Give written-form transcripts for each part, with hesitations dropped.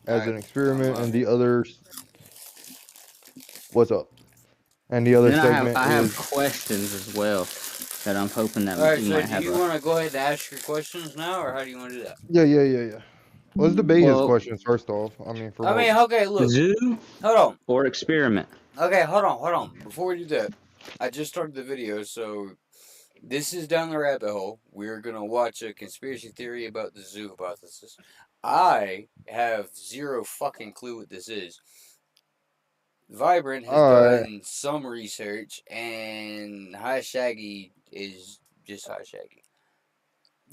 as Alright, an experiment, and the alright. other, what's up? And the And other then segment I have is, questions as well that I'm hoping that Alright, you so might do have you a. want to go ahead and ask your questions now, or how do you want to do that? yeah. Let's debate his Well, questions first off. I mean, for I mean, most. okay, look. zoo Hold on. or experiment? Okay, hold on. Before we do that, I just started the video, so this is down the rabbit hole. We're gonna watch a conspiracy theory about the zoo hypothesis. I have zero fucking clue what this is. Vibrant has Alright. done some research, and Hishaggy is just Hishaggy.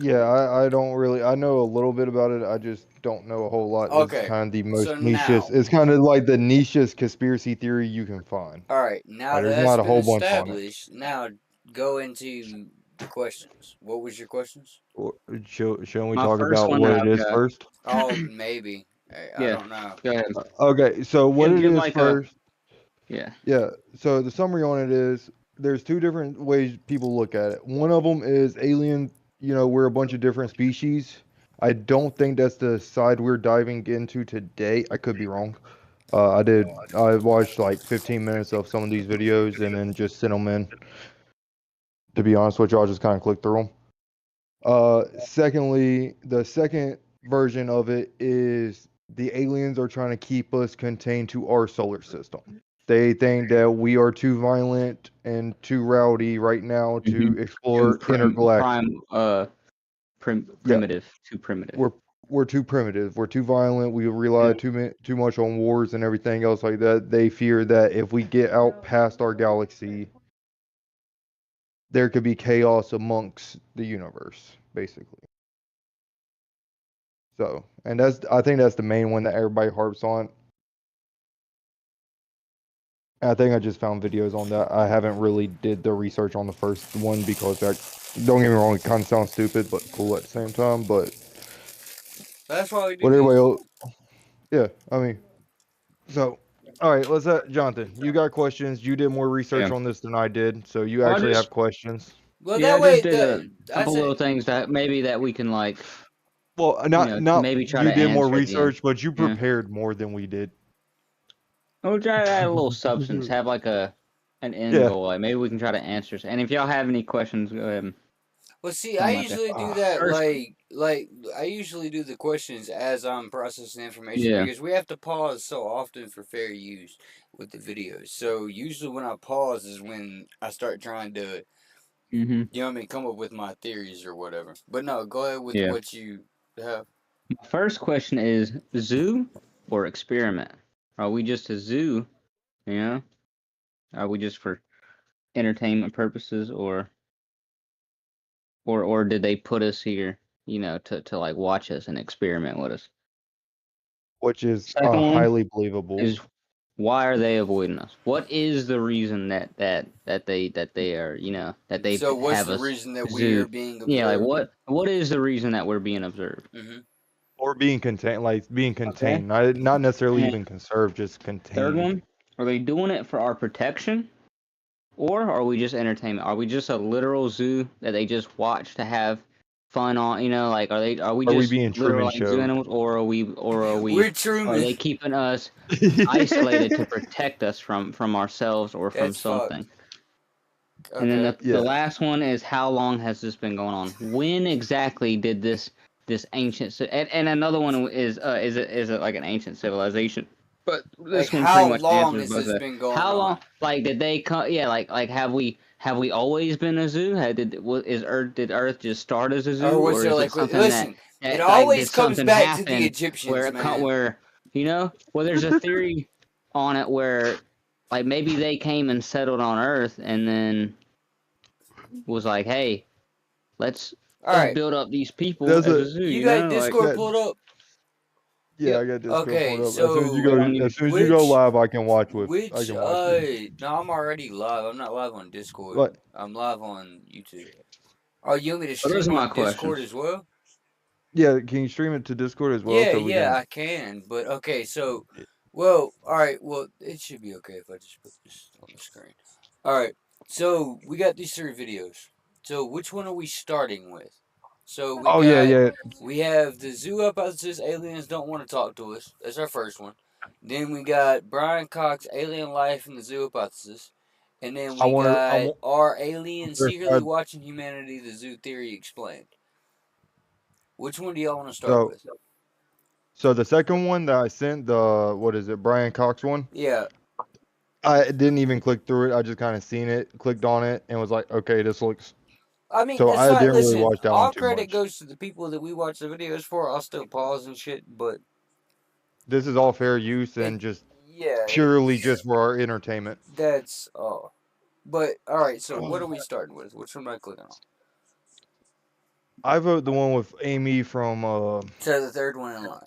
Yeah, I don't really. I know a little bit about it. I just don't know a whole lot. It's Okay, kind of the so most now, nichest. It's kind of like the nichest conspiracy theory you can find. alright, now Like, that there's that's not a been whole bunch on it. established, now go into the questions. What was your questions? Shouldn't we My talk first about one what that it I've is got. first? Oh, maybe. I Yeah, don't know. go ahead. Okay, so what it Give is like a first. yeah. Yeah, so the summary on it is there's two different ways people look at it. One of them is alien, we're a bunch of different species. I don't think that's the side we're diving into today. I could be wrong. I watched like 15 minutes of some of these videos and then just sent them in. To be honest with you, I'll just kind of click through them. Secondly, the second version of it is the aliens are trying to keep us contained to our solar system. They think that we are too violent and too rowdy right now to explore intergalactic. Yeah, Primitive, too primitive. we're too primitive. We're too violent. We rely too much on wars and everything else like that. They fear that if we get out past our galaxy, there could be chaos amongst the universe, basically. So, and I think that's the main one that everybody harps on. I think I just found videos on that. I haven't really did the research on the first one because that, don't get me wrong, it kind of sounds stupid but cool at the same time. But That's why we do what everybody these. else, yeah, I mean, so all right, let's Jonathan. You got questions. You did more research Yeah. on this than I did, so you Well, actually have questions. Well, I that just way, did a I couple little said, things that maybe that we can like, Well, not maybe try you to did more answer at the end. research, but you Yeah. prepared more than we did. We'll try to add a little substance, have like an end Yeah. goal. Like maybe we can try to answer. And if y'all have any questions, go ahead. well, see, I Something like that. usually do that, First, like I usually do the questions as I'm processing information yeah. because we have to pause so often for fair use with the videos. So usually when I pause is when I start trying to, Mhm. you know what I mean, come up with my theories or whatever. But no, go ahead with Yeah. what you have. My first question is zoo or experiment? Are we just a zoo? You know? Are we just for entertainment purposes, or did they put us here, to like watch us and experiment with us? Which is Second one highly believable. is why are they avoiding us? What is the reason that they are, that they So what's have the us reason that we zoo? are being Yeah, like observed? what is the reason that we're being observed? Mm-hmm. Or being contained, like being Okay. contained, not necessarily And even conserved, just third contained. one, are they doing it for our protection? Or are we just entertainment? Are we just a literal zoo that they just watch to have fun on? Like are we Are we just being literal Truman like zoo showed? animals, or We're are Truman. they keeping us isolated to protect us from ourselves or from That's fucked. something? And then Okay. the Yeah. last one is how long has this been going on? When exactly did this ancient and another one is it like an ancient civilization? But Like, this one pretty how much long answers has both this that. been going How long? on? Like, did they come? Yeah, like have we always been a zoo? Did Earth just start as a Or zoo, was or there is it like, something listen, it like did always comes something back to the happen Egyptians, man. where well there's a theory on it where like maybe they came and settled on Earth and then was like, hey, let's All let's right, build up these people There's as a a zoo, you got like Discord that. pulled up. Yeah, yep. I got Discord pulled Okay, up. As soon as you so go, I mean, as soon as you go live, I which can watch with. no, I'm already live. I'm not live on Discord. Like, I'm live on YouTube. Oh, you want me to so those stream are my on Discord questions. as well? yeah, can you stream it to Discord as well Yeah, so we yeah, can? I can. But okay, so, well, all right. Well, it should be okay if I just put this on the screen. All right. So we got these three videos. So which one are we starting with? So we Oh got yeah. we have the zoo hypothesis. Aliens don't want to talk to us. That's our first one. Then we got Brian Cox, alien life and the zoo hypothesis. And then I we want got to. are aliens secretly I, watching humanity? The zoo theory explained. Which one do y'all want to start so with? so the second one that I sent, the what is it, Brian Cox one? Yeah, I didn't even click through it. I just kind of seen it, clicked on it, and was like, okay, this looks. I mean So it's I fine. didn't really Listen, watch that one all too credit much. goes to the people that we watch the videos for. I'll still pause and shit, but This is all fair use it and just yeah, purely just for our entertainment. that's all. But all right, so what are we starting with? Which one am I clicking on? I vote the one with Amy from So the third one in line.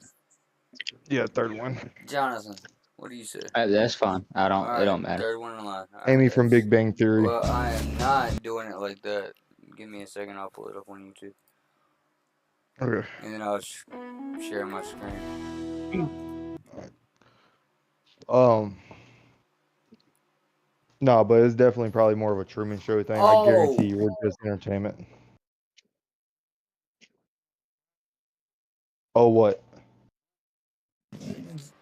yeah, third one. Jonathan, what do you say? That's fine. I don't. It Alright, don't matter. third one in line. Amy Alright, from Big Bang Theory. well, I am not doing it like that. Give me a second, I'll pull it up on YouTube. Okay. And then I'll share my screen. Um no, but it's definitely probably more of a Truman Show thing. I guarantee you we're just entertainment. Oh what?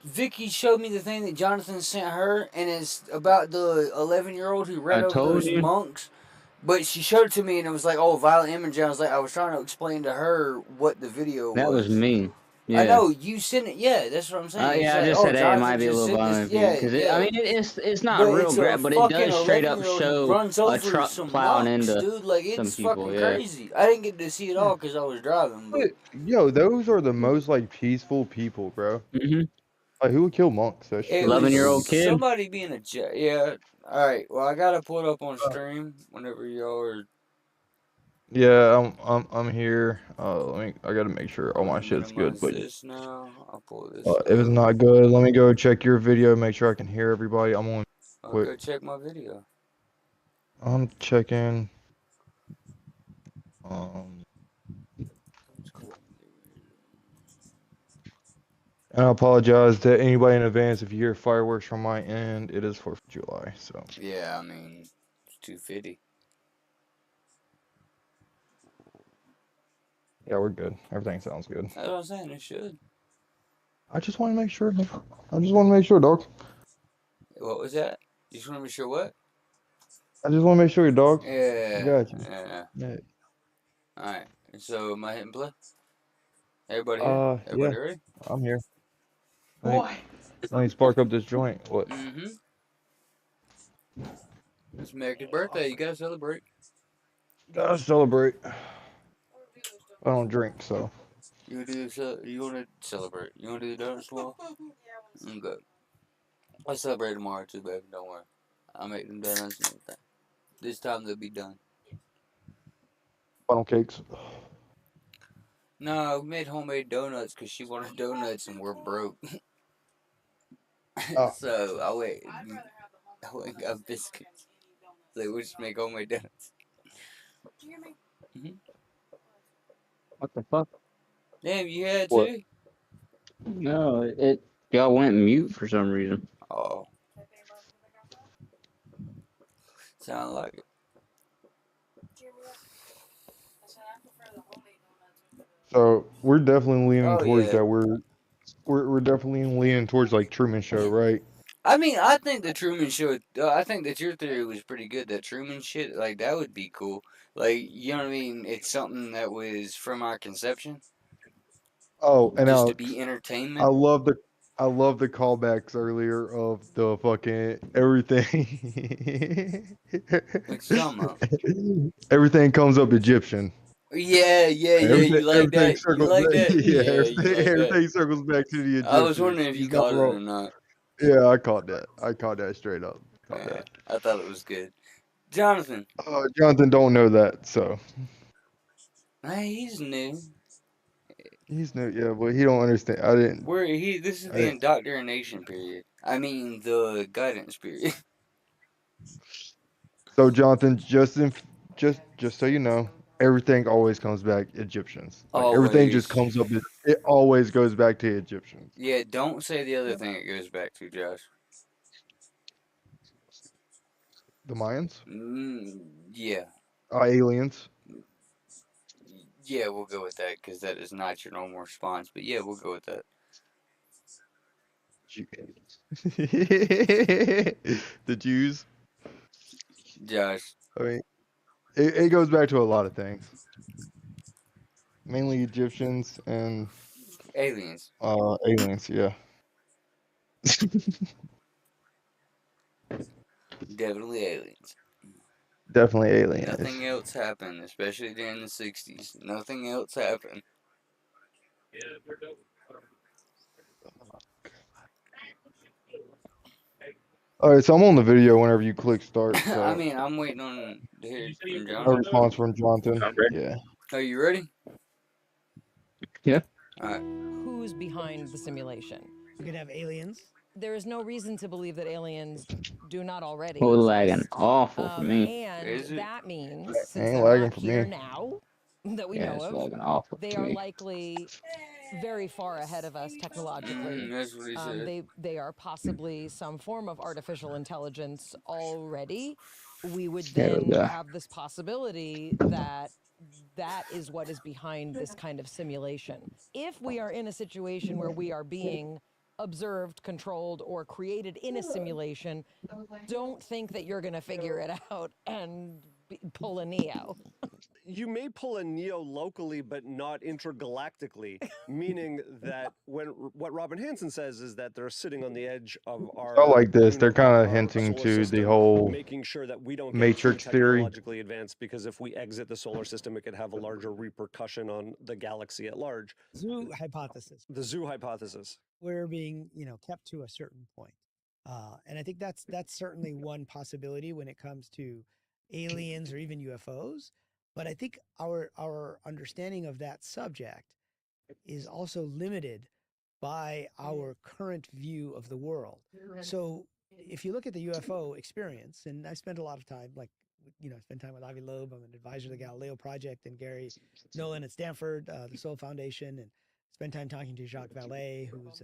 Vicky showed me the thing that Jonathan sent her, and it's about the 11-year-old who read I over told those you. monks. But she showed it to me, and it was like, oh, violent image. I was like, I was trying to explain to her what the video That was me. Yeah. I know you sent it. Yeah, that's what I'm saying. It's Yeah, I like, just oh, said, hey, it Jonathan might be a just little sent this. violent for you Yeah, because yeah. I mean, it's not But real it's a graphic, but it fucking does straight up 11-year-old who show runs a over truck some plowing monks, into dude. Like, some it's people. fucking Yeah. crazy. I didn't get to see it all because I was driving, but Yo, those are the most like peaceful people, bro. Mhm. Like who would kill monks? That shit it is 11-year-old crazy. was kid. somebody being a jet. Yeah. All right. Well, I gotta pull it up on stream whenever y'all are. Yeah, I'm here. I gotta make sure all I'm my gonna shit's good. minimize But this now. I'll pull this if it's up. not good, let me go check your video. Make sure I can hear everybody. I'm on I'll quick. go check my video. I'm checking. Um, and I apologize to anybody in advance if you hear fireworks from my end. It is 4th of July, so Yeah, I mean, it's 250. yeah, we're good. Everything sounds good. That's what I'm saying. It should. I just want to make sure. I just want to make sure, dog. What was that? You just want to be sure what? I just want to make sure, dog. I Yeah. got you. Yeah. Yeah. Alright. So, am I hitting play? Everybody here? Yeah, Everybody ready? I'm here. Let me spark up this joint. What? Mm-hmm. It's America's birthday. You gotta celebrate. Gotta celebrate. I don't drink, so. You wanna celebrate? You wanna do the donuts tomorrow? Okay. I'll celebrate tomorrow too, baby. Don't worry. I'll make them donuts and everything. This time they'll be done. Funnel cakes. No, we made homemade donuts because she wanted donuts and we're broke. Oh. So I went and got biscuits. So we just make homemade donuts. Mm-hmm. What the fuck? Damn, you had What? too? No, it y'all went mute for some reason. Oh, sound like it. So we're definitely leaning Oh towards yeah. that. We're definitely leaning towards like Truman Show, right? I mean, I think the Truman Show. I think that your theory was pretty good. That Truman shit, like that would be cool. Like you know what I mean? It's something that was from our conception, Oh, and just to Alex, be I entertainment. love the I love the callbacks earlier of the fucking everything. What you talking about? Everything comes up Egyptian. Yeah, yeah, yeah. Everything You like everything that? You circles like back. that? Yeah, Yeah, you everything, like that. everything circles back to the I was Egyptians. wondering if you He's not caught it wrong. or not. Yeah, I caught that. I caught that straight up. Caught Yeah, that. I thought it was good. Jonathan, Jonathan don't know that, so hey, he's new. he's new. Yeah, but he don't understand. I didn't. This is I the didn't. indoctrination period. I mean, the guidance period. So Jonathan, just so you know, everything always comes back Egyptians. Like everything just Always. comes up. It always goes back to Egyptians. Yeah, don't say the other thing it goes back to, Josh. The Mayans, Yeah. aliens. Yeah, we'll go with that because that is not your normal response. But yeah, we'll go with that. The Jews. Josh, I mean, it goes back to a lot of things. Mainly Egyptians and aliens. aliens. Yeah. Definitely aliens. Definitely aliens. Nothing else happened, especially during the 60s. Nothing else happened. All right, so I'm on the video whenever you click start. So I mean, I'm waiting on to hear from a John. response from Jonathan. Yeah. Are you ready? Yeah. All right. Who's behind the simulation? You could have aliens. There is no reason to believe that aliens do not already Well, exist. lagging awful for me. And Is it? that means, since Ain't they're lagging not for here me. now, that we Yeah, know it's of, lagging awful they for are me. likely very far ahead of us technologically. That's what he said. They are possibly some form of artificial intelligence already. We would then have this possibility that that is what is behind this kind of simulation. If we are in a situation where we are being observed, controlled, or created in a simulation, don't think that you're going to figure it out and pull a Neo. You may pull a Neo locally, but not intergalactically, meaning that what Robin Hansen says is that they're sitting on the edge of our. I like this. They're kind our of hinting solar to the system, whole making sure that we don't get Matrix too theory. technologically advanced, because if we exit the solar system, it could have a larger repercussion on the galaxy at large. Zoo hypothesis. The zoo hypothesis. We're being, kept to a certain point. And I think that's certainly one possibility when it comes to aliens or even UFOs. But I think our understanding of that subject is also limited by our current view of the world. So if you look at the UFO experience, and I spent a lot of time, spend time with Avi Loeb. I'm an advisor to the Galileo Project, and Gary Nolan at Stanford, the Soul Foundation, and spent time talking to Jacques Vallée, who's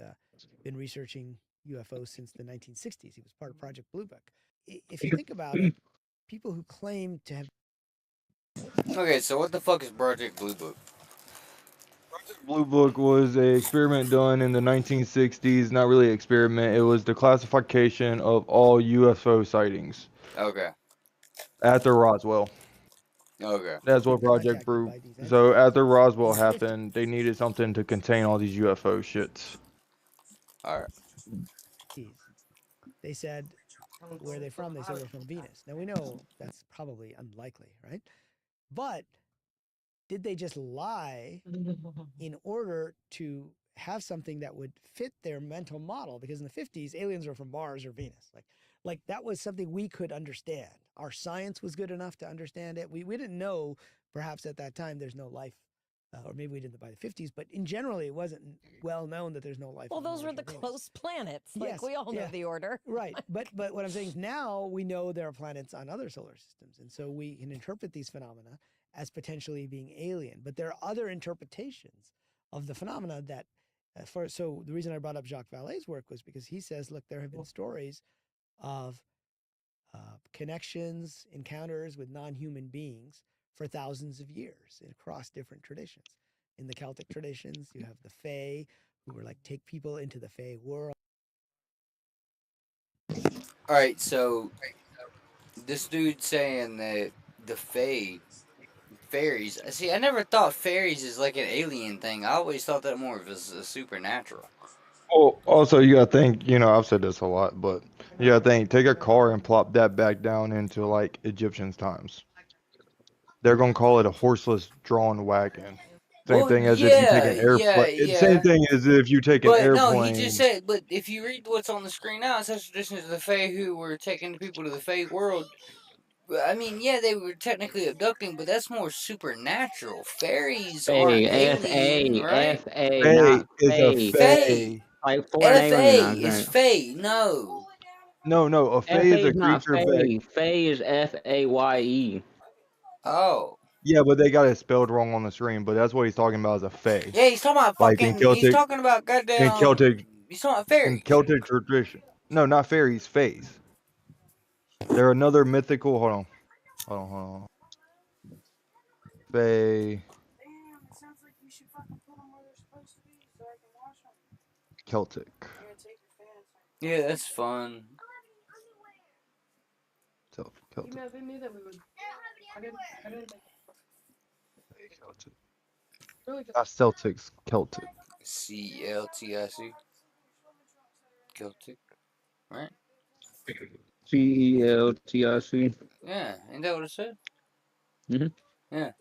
been researching UFOs since the 1960s. He was part of Project Blue Book. If you think about it, people who claim to have. Okay, so what the fuck is Project Blue Book? Blue Book was a experiment done in the 1960s. Not really an experiment. It was the classification of all UFO sightings Okay. after Roswell. Okay. That's what Project Blue. So after Roswell happened, they needed something to contain all these UFO shits. All right. They said, where are they from? They said we're from Venus. Now we know that's probably unlikely, right? But did they just lie in order to have something that would fit their mental model? Because in the 50s, aliens were from Mars or Venus. Like that was something we could understand. Our science was good enough to understand it. We didn't know, perhaps at that time, there's no life. Or maybe we didn't by the 50s, but in general, it wasn't well known that there's no life. Well, those were the close planets. Like, we all know the order. Right. But what I'm saying is now we know there are planets on other solar systems. And so we can interpret these phenomena as potentially being alien. But there are other interpretations of the phenomena that, so the reason I brought up Jacques Vallée's work was because he says, look, there have been stories of connections, encounters with non-human beings for thousands of years across different traditions. In the Celtic traditions, you have the Fae, who were like take people into the Fae world. All right, so this dude saying that the fairies. See, I never thought fairies is like an alien thing. I always thought that more of as a supernatural. Well, also you gotta think. I've said this a lot, but you gotta think. Take a car and plop that back down into like Egyptians times. They're gonna call it a horseless drawn wagon. Same thing as if you take an airplane. Same thing as if you take an airplane. No, he just said. But if you read what's on the screen now, it says traditions of the Fae who were taking the people to the Fae world. I mean, yeah, they were technically abducting, but that's more supernatural. Fairies aren't alien, right? Fae is a Fae. Like foreign alien. F-A is Fae. No. No. A Fae is a creature. Fae is F-A-Y-E. Oh. Yeah, but they got it spelled wrong on the screen. But that's what he's talking about as a Fae. Yeah, he's talking about fucking. Like in Celtic, he's talking about goddamn. In Celtic. He's talking about fairies. In Celtic tradition. No, not fairies. Faes. They're another mythical. Hold on. Fae. Celtic. Yeah, that's fun. Celtic. They knew that we would. I didn't think. Celtic. Really just. Not Celtics, Celtic. CLTIC. Celtic. Right? CELTIC. Yeah, ain't that what it said? Mhm. Yeah.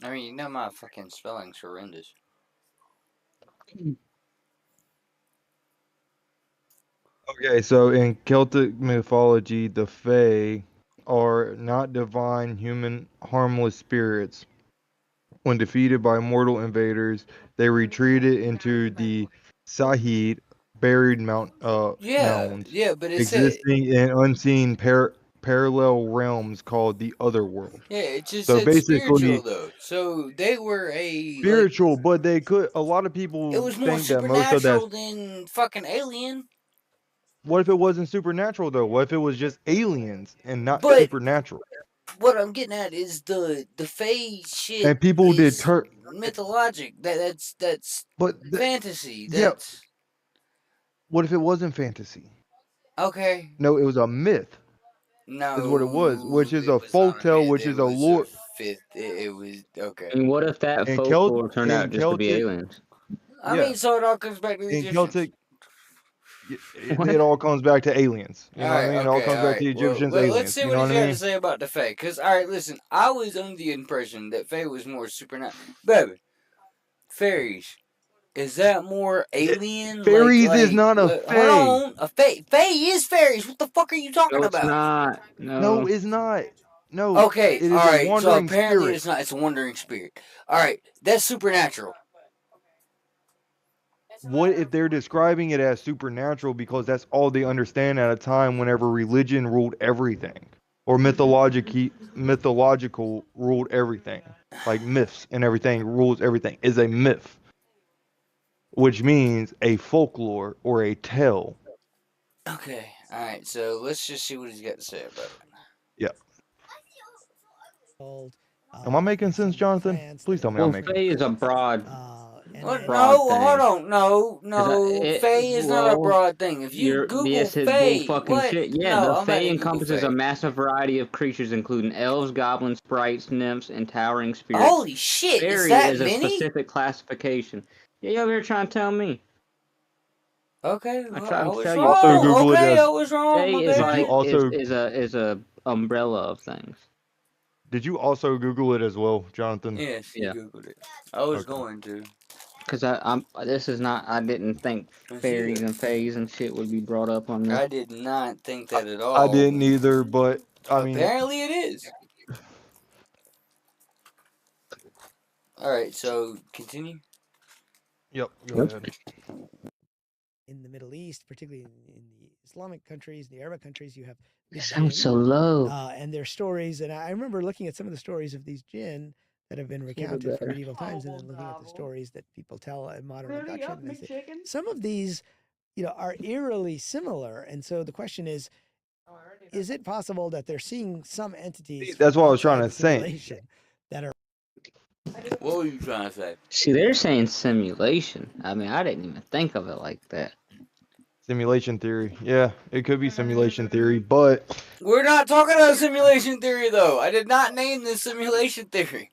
I mean, you know my fucking spelling's horrendous. Okay, so in Celtic mythology, the Fae are not divine, human, harmless spirits. When defeated by mortal invaders, they retreated into the Sahid, buried mounds, Yeah, but it said. existing in unseen parallel realms called the Otherworld. Yeah, it just So said spiritual basically, though. So they were a spiritual, but they could. A lot of Like, it people was more think that most of that. supernatural than fucking alien. What if it wasn't supernatural though? What if it was just aliens and not But supernatural? what I'm getting at is the Fae shit And people did is mythologic. That's but fantasy. yeah. That's What if it wasn't fantasy? okay. No, it was a myth. No, Is what it was, which is it a was not folktale, myth, which it is a was lore. Fifth. It was okay. And what if that In folklore turned out just to be Celtic, aliens? I yeah. mean, so it all comes back to the In Egyptians. Celtic, it all comes back to aliens. You know what I mean? It all Okay, comes back to the Egyptians, aliens. Let's see You what know he's what I got mean? to say about the Fae. Because, alright, listen, I was under the impression that Fae was more supernatural. Baby, fairies. Is that more alien? Fairies is not a hold fae. on. A Fae is fairies. What the fuck are you talking No, it's about? not. No, it's not. No. Okay, It is a alright, so wandering apparently spirit. it's not. It's a wandering spirit. Alright, that's supernatural. What if they're describing it as supernatural because that's all they understand at a time whenever religion ruled everything, or mythological ruled everything, like myths and everything rules everything is a myth, which means a folklore or a tale. Okay, alright, so let's just see what he's got to say about it. Yeah. Old, Am I making sense, Jonathan? Please tell me I'm making Fae is a broad. What? broad No, thing. hold on. No. 'Cause Fae is not a broad thing. If you you're Google yes, it's Fae, bull fucking what? shit. Yeah, No, the I'm about Fae to Google encompasses Fae. a massive variety of creatures, including elves, goblins, sprites, nymphs, and towering spirits. Holy shit, is Fairy that is a many? specific classification. Yeah, you over here trying to tell me. Okay, I well, tried I to was tell you. Also wrong. Google it Okay, as- I was wrong. Fae My is bad. Did you like also- is a umbrella of things. Did you also Google it as well, Jonathan? Yes, you Yeah. Googled it. I was Okay. going to. Cause I'm this is not. I didn't think fairies and fays and shit would be brought up on this. I did not think that at all. I didn't either, but I mean, Apparently it is. Alright, so continue. yep. Go ahead. in the Middle East, particularly in the Islamic countries, the Arab countries, you have the It sounds jinn, so low. and their stories. And I remember looking at some of the stories of these jinn that have been recounted from better. medieval times, and then looking at the stories that people tell in modern reduction. And I say, some of these, are eerily similar. And so the question is it possible that they're seeing some entities? That's what I was outside trying the to say. simulation that are What were you trying to say? See, they're saying simulation. I mean, I didn't even think of it like that. Simulation theory. Yeah, it could be simulation theory, but We're not talking about simulation theory, though. I did not name this simulation theory.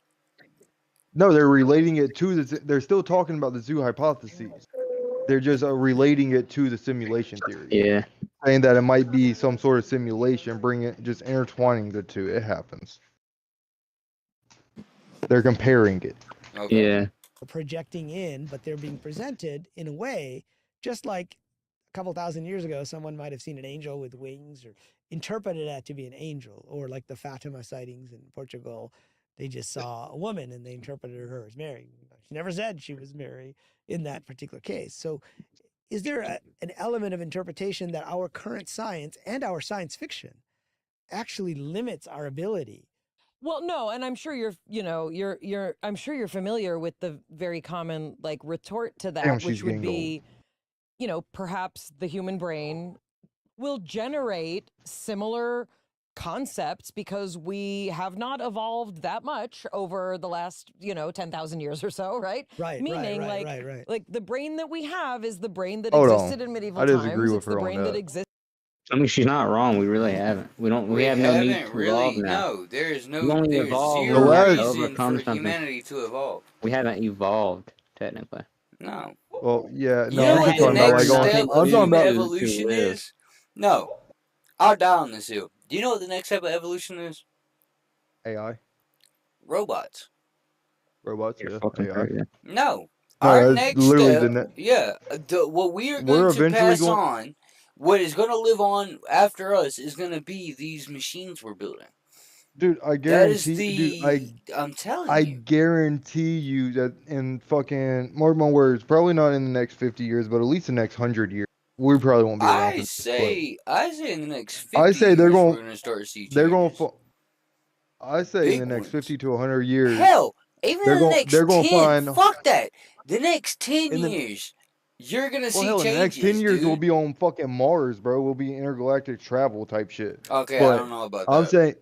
no, they're relating it to the. They're still talking about the zoo hypotheses. They're just relating it to the simulation theory. Yeah. Saying that it might be some sort of simulation, just intertwining the two. It happens. They're comparing it. Okay. Yeah. projecting in, but they're being presented in a way just like a couple thousand years ago, someone might have seen an angel with wings or interpreted that to be an angel, or like the Fatima sightings in Portugal. They just saw a woman and they interpreted her as Mary. She never said she was Mary in that particular case. So is there an element of interpretation that our current science and our science fiction actually limits our ability? Well, no, and I'm sure I'm sure you're familiar with the very common retort to that, Damn, which she's would getting be, perhaps the human brain will generate similar concepts because we have not evolved that much over the last, 10,000 years or so, right? Right, Meaning, right. like the brain that we have is the brain that Hold existed on. in medieval I disagree times. with It's the her on brain that that. exists. I mean, she's not wrong. We really haven't. We have no need haven't to evolve really. now. No, there is no. We only There's evolve The zero when we have to last- reason overcome for something. humanity to evolve. We haven't evolved technically. No. Well, yeah, You no, know I'm what just the talking about next like on. step I'm of talking human about. evolution live. is? No. I'll die on this hill. Do you know what the next step of evolution is? AI, Robots. robots, You're yeah, fucking AI. right. Yeah. No. No, Our that's next literally step, what we are We're going to eventually pass going- on, what is going to live on after us, is going to be these machines we're building. Dude, I That is guarantee. the. I'm telling I you. guarantee you that in fucking mark my words, probably not in the next 50 years, but at least the next 100 years, we probably won't be around. I for this, say in the next 50 I say years they're going- we're going to start to see they're going. changes. I say in the Big next ones. 50 to 100 years. Hell, even they're in the gon- next they're gonna 10, find- fuck that. The next 10 In the- years, you're going to Well, see hell, in changes, the next 10 years, dude. we'll be on fucking Mars, bro. We'll be intergalactic travel type shit. Okay, but I don't know about I'm that.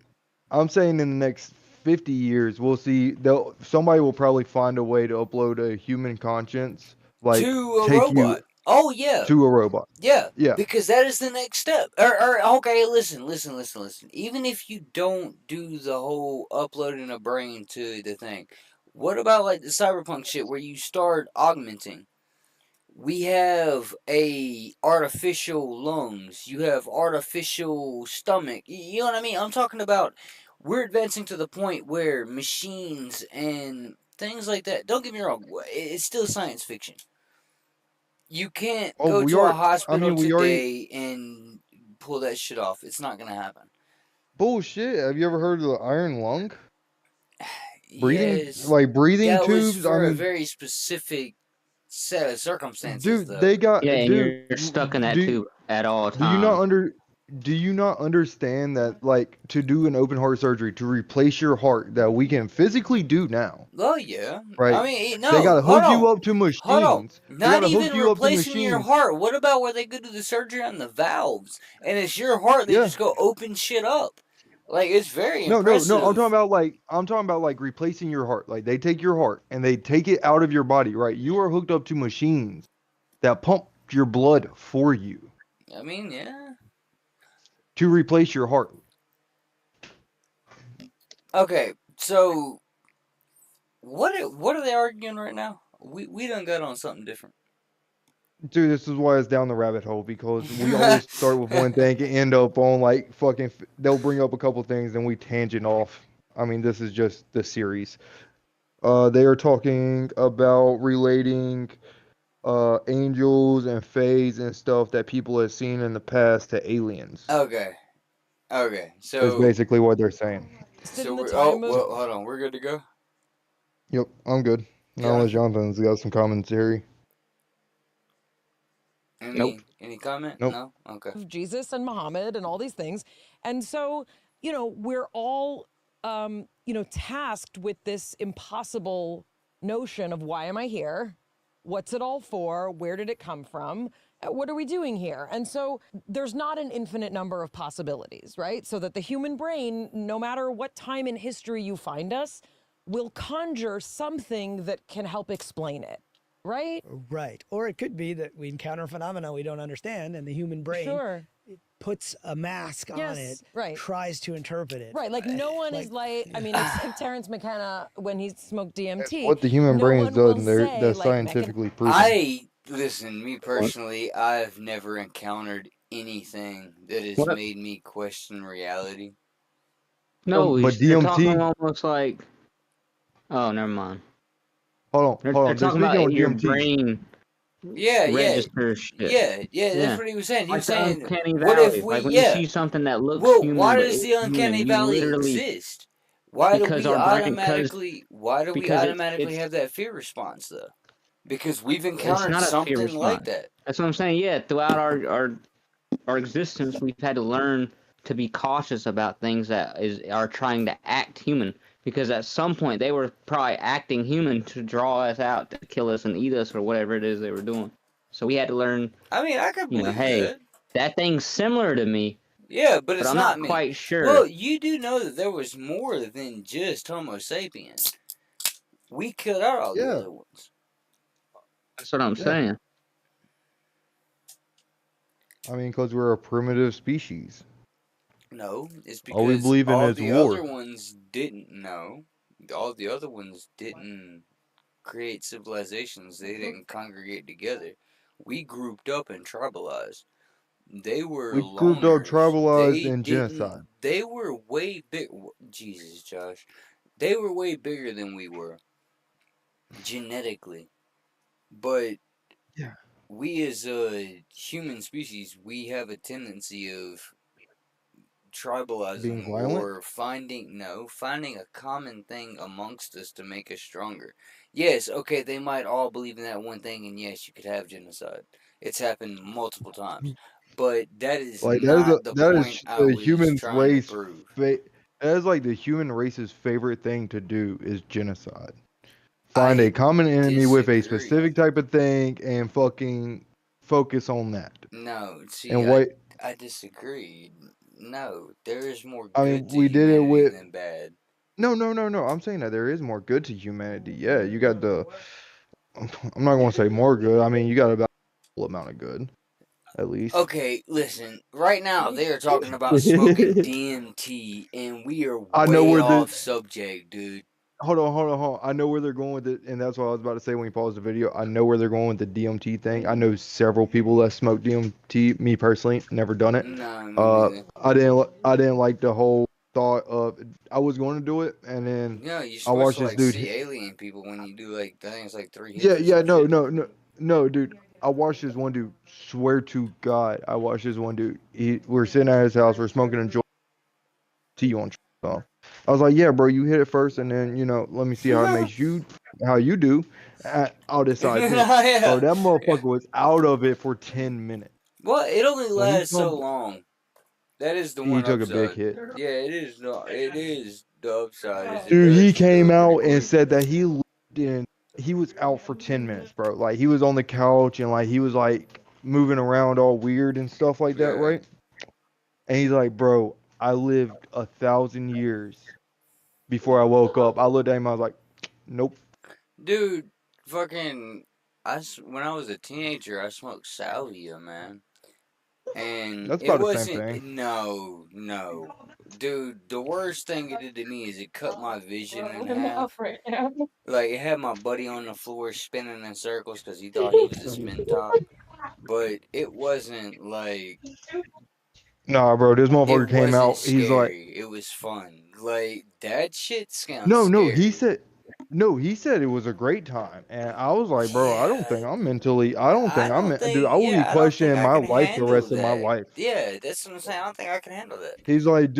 I'm saying in the next 50 years, we'll see. Somebody will probably find a way to upload a human conscience, like to a take robot. Oh, yeah. you to a robot. Yeah, Yeah. because that is the next step. Okay, listen. Even if you don't do the whole uploading a brain to the thing, what about like the cyberpunk shit where you start augmenting? We have a artificial lungs. You have artificial stomach. You know what I mean? I'm talking about we're advancing to the point where machines and things like that. Don't get me wrong. It's still science fiction. You can't Oh, go we to a are- I hospital mean, we today and pull that shit off. It's not gonna happen. Bullshit. Have you ever heard of the iron lung? Breathing, Yes, like breathing that was tubes. for I a mean, very specific set of circumstances, dude, though. they got. Yeah, and dude, you're stuck in that do- tube at all Do you not times. do you not understand that, like, to do an open heart surgery to replace your heart that we can physically do now, Well, yeah. right? I mean, no. They gotta hold hook you on. up to Hold on. machines. They Not gotta hook even you up to replacing your machines. heart. What about where they go do the surgery on the valves? And it's your heart, they Yeah. just go open shit up. Like, it's very No, impressive. I'm talking about like replacing your heart. Like they take your heart and they take it out of your body, right? You are hooked up to machines that pump your blood for you I mean, yeah. to replace your heart. Okay, so what are they arguing right now? We done got on something different. Dude, this is why it's down the rabbit hole, because we always start with one thing and end up on like fucking. They'll bring up a couple things and we tangent off. I mean, this is just the series. They are talking about relating angels and fays and stuff that people have seen in the past to aliens. Okay. That's So basically what they're saying. so in the we're, time of well, hold on. We're good to go. Yep, I'm good. Not Yeah. unless Jonathan's got some commentary. Nope. Any comment? Nope. No. Okay. of Jesus and Muhammad and all these things. And so, we're all, tasked with this impossible notion of why am I here? What's it all for? Where did it come from? What are we doing here? And so there's not an infinite number of possibilities, right? So that the human brain, no matter what time in history you find us, will conjure something that can help explain it, right? Right. Or it could be that we encounter a phenomenon we don't understand, and the human brain Sure. puts a mask on it, Yes, right. tries to interpret it. Right, like no one is like, I mean, except Terrence McKenna when he smoked DMT. What the human no brain one has will done, say, that's like, scientifically proven. Listen, me personally, I've never encountered anything that has What? made me question reality. No, But they're talking DMT almost like. Oh, never mind. Hold They're on. They're talking speaking about on your DMT. brain Yeah, registers shit. yeah. That's Yeah. what he was saying. He Like was the saying, uncanny what valley. if we, Like when yeah. you see something that looks Well, human, why but does the isn't uncanny human, you valley literally exist? Why do because we our brain why do we because automatically it's have that fear response though? Because we've it's encountered not a fear something like response. that. That's what I'm saying. Yeah, throughout our existence, we've had to learn to be cautious about things that are trying to act human. Because at some point they were probably acting human to draw us out, to kill us and eat us, or whatever it is they were doing. So we had to learn, I mean, I could believe hey, that. that thing's similar to me, Yeah, but but it's I'm not not me. quite sure. Well, you do know that there was more than just Homo sapiens. We killed out all the Yeah. other ones. That's what I'm Yeah. saying. I mean, because we're a primitive species. No, it's All we because believe in all is the war. other ones didn't know. All the other ones didn't create civilizations. They didn't congregate together. We grouped up and tribalized. They were We grouped up, loners. tribalized, They and genocide. didn't. They were way big. Jesus, Josh. They were way bigger than we were genetically. But Yeah. we as a human species, we have a tendency of Being tribalizing violent. or finding a common thing amongst us to make us stronger. Yes, okay, they might all believe in that one thing, and yes, you could have genocide. It's happened multiple times, but that is Like not the that point is I the was human trying to race. prove. That is like the human race's favorite thing to do is genocide. Find a I common enemy with a disagree. specific type of thing and fucking focus on that. No, see, And what I disagree. No, there is more I good mean, to we did it humanity with than bad. no. I'm saying that there is more good to humanity. Yeah, you got the. I'm not going to say more good. I mean, you got about a amount of good, at least. Okay, listen. Right now, they are talking about smoking DMT, and we are I know way where off the subject, dude. hold on. I know where they're going with it, and that's what I was about to say when you paused the video. I know where they're going with the DMT thing. I know several people that smoke DMT. Me personally, never done it. No, me neither. I didn't like the whole thought of. I was going to do it, and then No, you're I supposed watched to this like dude. see alien people when you do like I think it's like 3 hits Yeah, or some shit. no, dude. I watched this one dude. Swear to God, I watched this one dude. We're sitting at his house. We're smoking a joint. Tea on. So I was like, yeah, bro, you hit it first, and then let me see how it makes you, how you do. I'll decide then. Bro, Yeah. that motherfucker was out of it for 10 minutes. Well, it only When he lasts so come, long. That is the he one took a big upside. hit. Yeah, it is. No, it is the upside. Is it Dude, he does came feel pretty out and quick. said that he lived in. He was out for 10 minutes, bro. Like he was on the couch and like he was like moving around all weird and stuff like that, Yeah. right? And he's like, bro, I lived 1,000 years before I woke up. I looked at him, I was like, nope. Dude, fucking, when I was a teenager, I smoked salvia, man. And That's it about the same wasn't, thing. no. Dude, the worst thing it did to me is it cut my vision in half. Like, it had my buddy on the floor spinning in circles because he thought he was a spin top. But it wasn't like, Nah, bro, this it motherfucker came wasn't out. He's like, scary. It was fun. Like, that shit sounds no, he scary. said, no, he said it was a great time, and I was like, bro, I don't think Yeah. I'm mentally. I don't think dude. I will be I don't think questioning I my can life the handle rest of my that. life. Yeah, that's what I'm saying. I don't think I can handle that. He's like,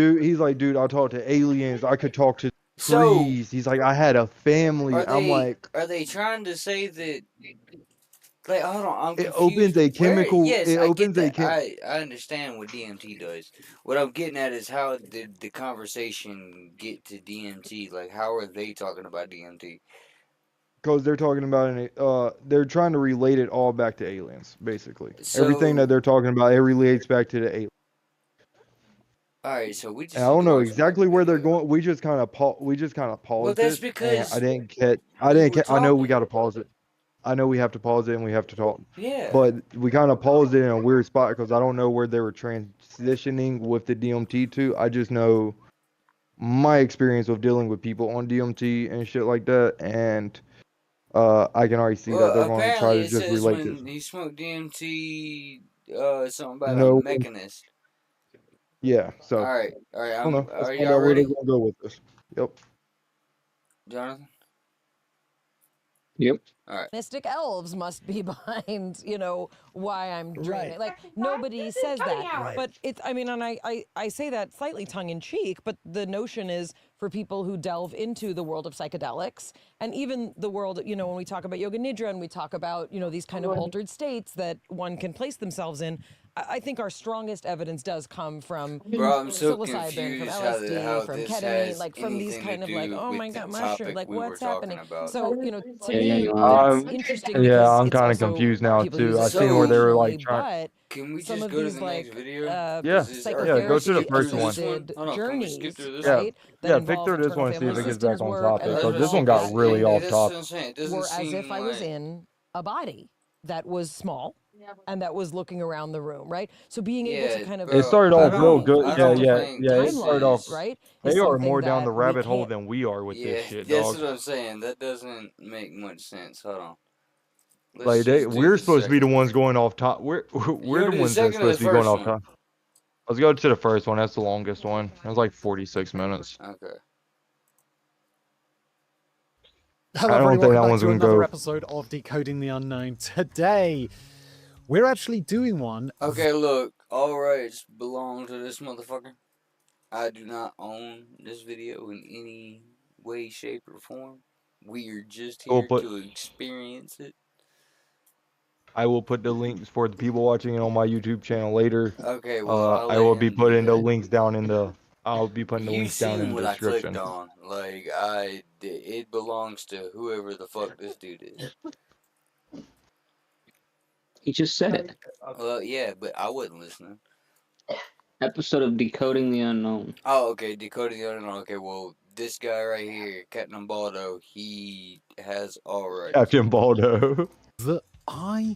dude, I talked to aliens. I could talk to So, trees. He's like, I had a family. I'm like, are they trying to say that, like, hold on, I'm it confused. opens a Where? chemical. Yes, It I get opens a that. chem. I understand what DMT does. What I'm getting at is how did the conversation get to DMT? Like, how are they talking about DMT? Because they're talking about they're trying to relate it all back to aliens, basically. Everything that So, they're talking about, it relates back to the aliens. alright, so we And just I need don't to know watch more of the exactly where they're video. going. We just kind of Well, paused that's this, and I because didn't catch. you were I know we talking. got to pause it. I know we have to pause it and we have to talk. Yeah. But we kind of paused it in a weird spot because I don't know where they were transitioning with the DMT to. I just know my experience of dealing with people on DMT and shit like that, and I can already see that they're Well, going to try apparently to it just says relate this. when he smoked DMT, something about a No, mechanist. yeah. So Alright, I don't know. Let's are find y'all out where they're ready? going to go with this. Yep. Jonathan? Yep. Alright. Mystic elves must be behind, why I'm dreaming. Right. Like, nobody says that. Right. But it's, I mean, and I say that slightly tongue in cheek, but the notion is for people who delve into the world of psychedelics and even the world, when we talk about yoga nidra and we talk about, these kind of altered states that one can place themselves in, I think our strongest evidence does come from Bro, I'm so psilocybin, from confused LSD, how from this ketamine, has like from these anything kind to of like, do oh with my the God, mushroom, topic like we were what's talking happening? about. So, to Yeah, me, you are. it's interesting Yeah, because I'm it's kind of also confused now too. I seen where they were occasionally, like trying. but Can we some just of go to these the like next video? Yeah, Can we yeah, go to the skip through first one. this psychotherapist-assisted Hold on, can we skip journeys, through this Yeah, one? right? That yeah, pick involve through this internal one, see family if it gets systems back on work topic, and because then this all one got that, really and off That's what I'm topic. saying. It doesn't were as seem if I was like... in a body that was small and that was looking around the room, right? So being able to Yeah, kind of It bro, started I off real don't move good. I these Yeah, don't yeah, different think yeah. It this started off. timelines, is... right, They is are something more down the that we rabbit hole can't. than we are with this Yeah, shit, that's dog. what I'm saying. That doesn't make much sense. Hold on. Let's Like just do we're the supposed to be the second ones one. going off top. We're You the want to do the ones that's second or the supposed to be going first off one? top. Let's go to the first one. That's the longest one. It was like 46 minutes. Okay. Hello, I don't everybody. think that Welcome back one's to gonna another go. episode of Decoding the Unknown. Today, we're actually doing one. Okay, look. All rights belong to this motherfucker. I do not own this video in any way, shape, or form. We are just We'll here put. to experience it. I will put the links for the people watching it on my YouTube channel later. Okay, well, I'll I let will be him do putting the that. links down in the. I'll be putting the You links down in seen the what I clicked description. on. Like, it belongs to whoever the fuck this dude is. He just said it. Well, yeah, but I wasn't listening. Episode of Decoding the Unknown. Oh, okay, Decoding the Unknown. Okay, well, this guy right here, Captain Baldo, he has all rights. Captain Baldo. That I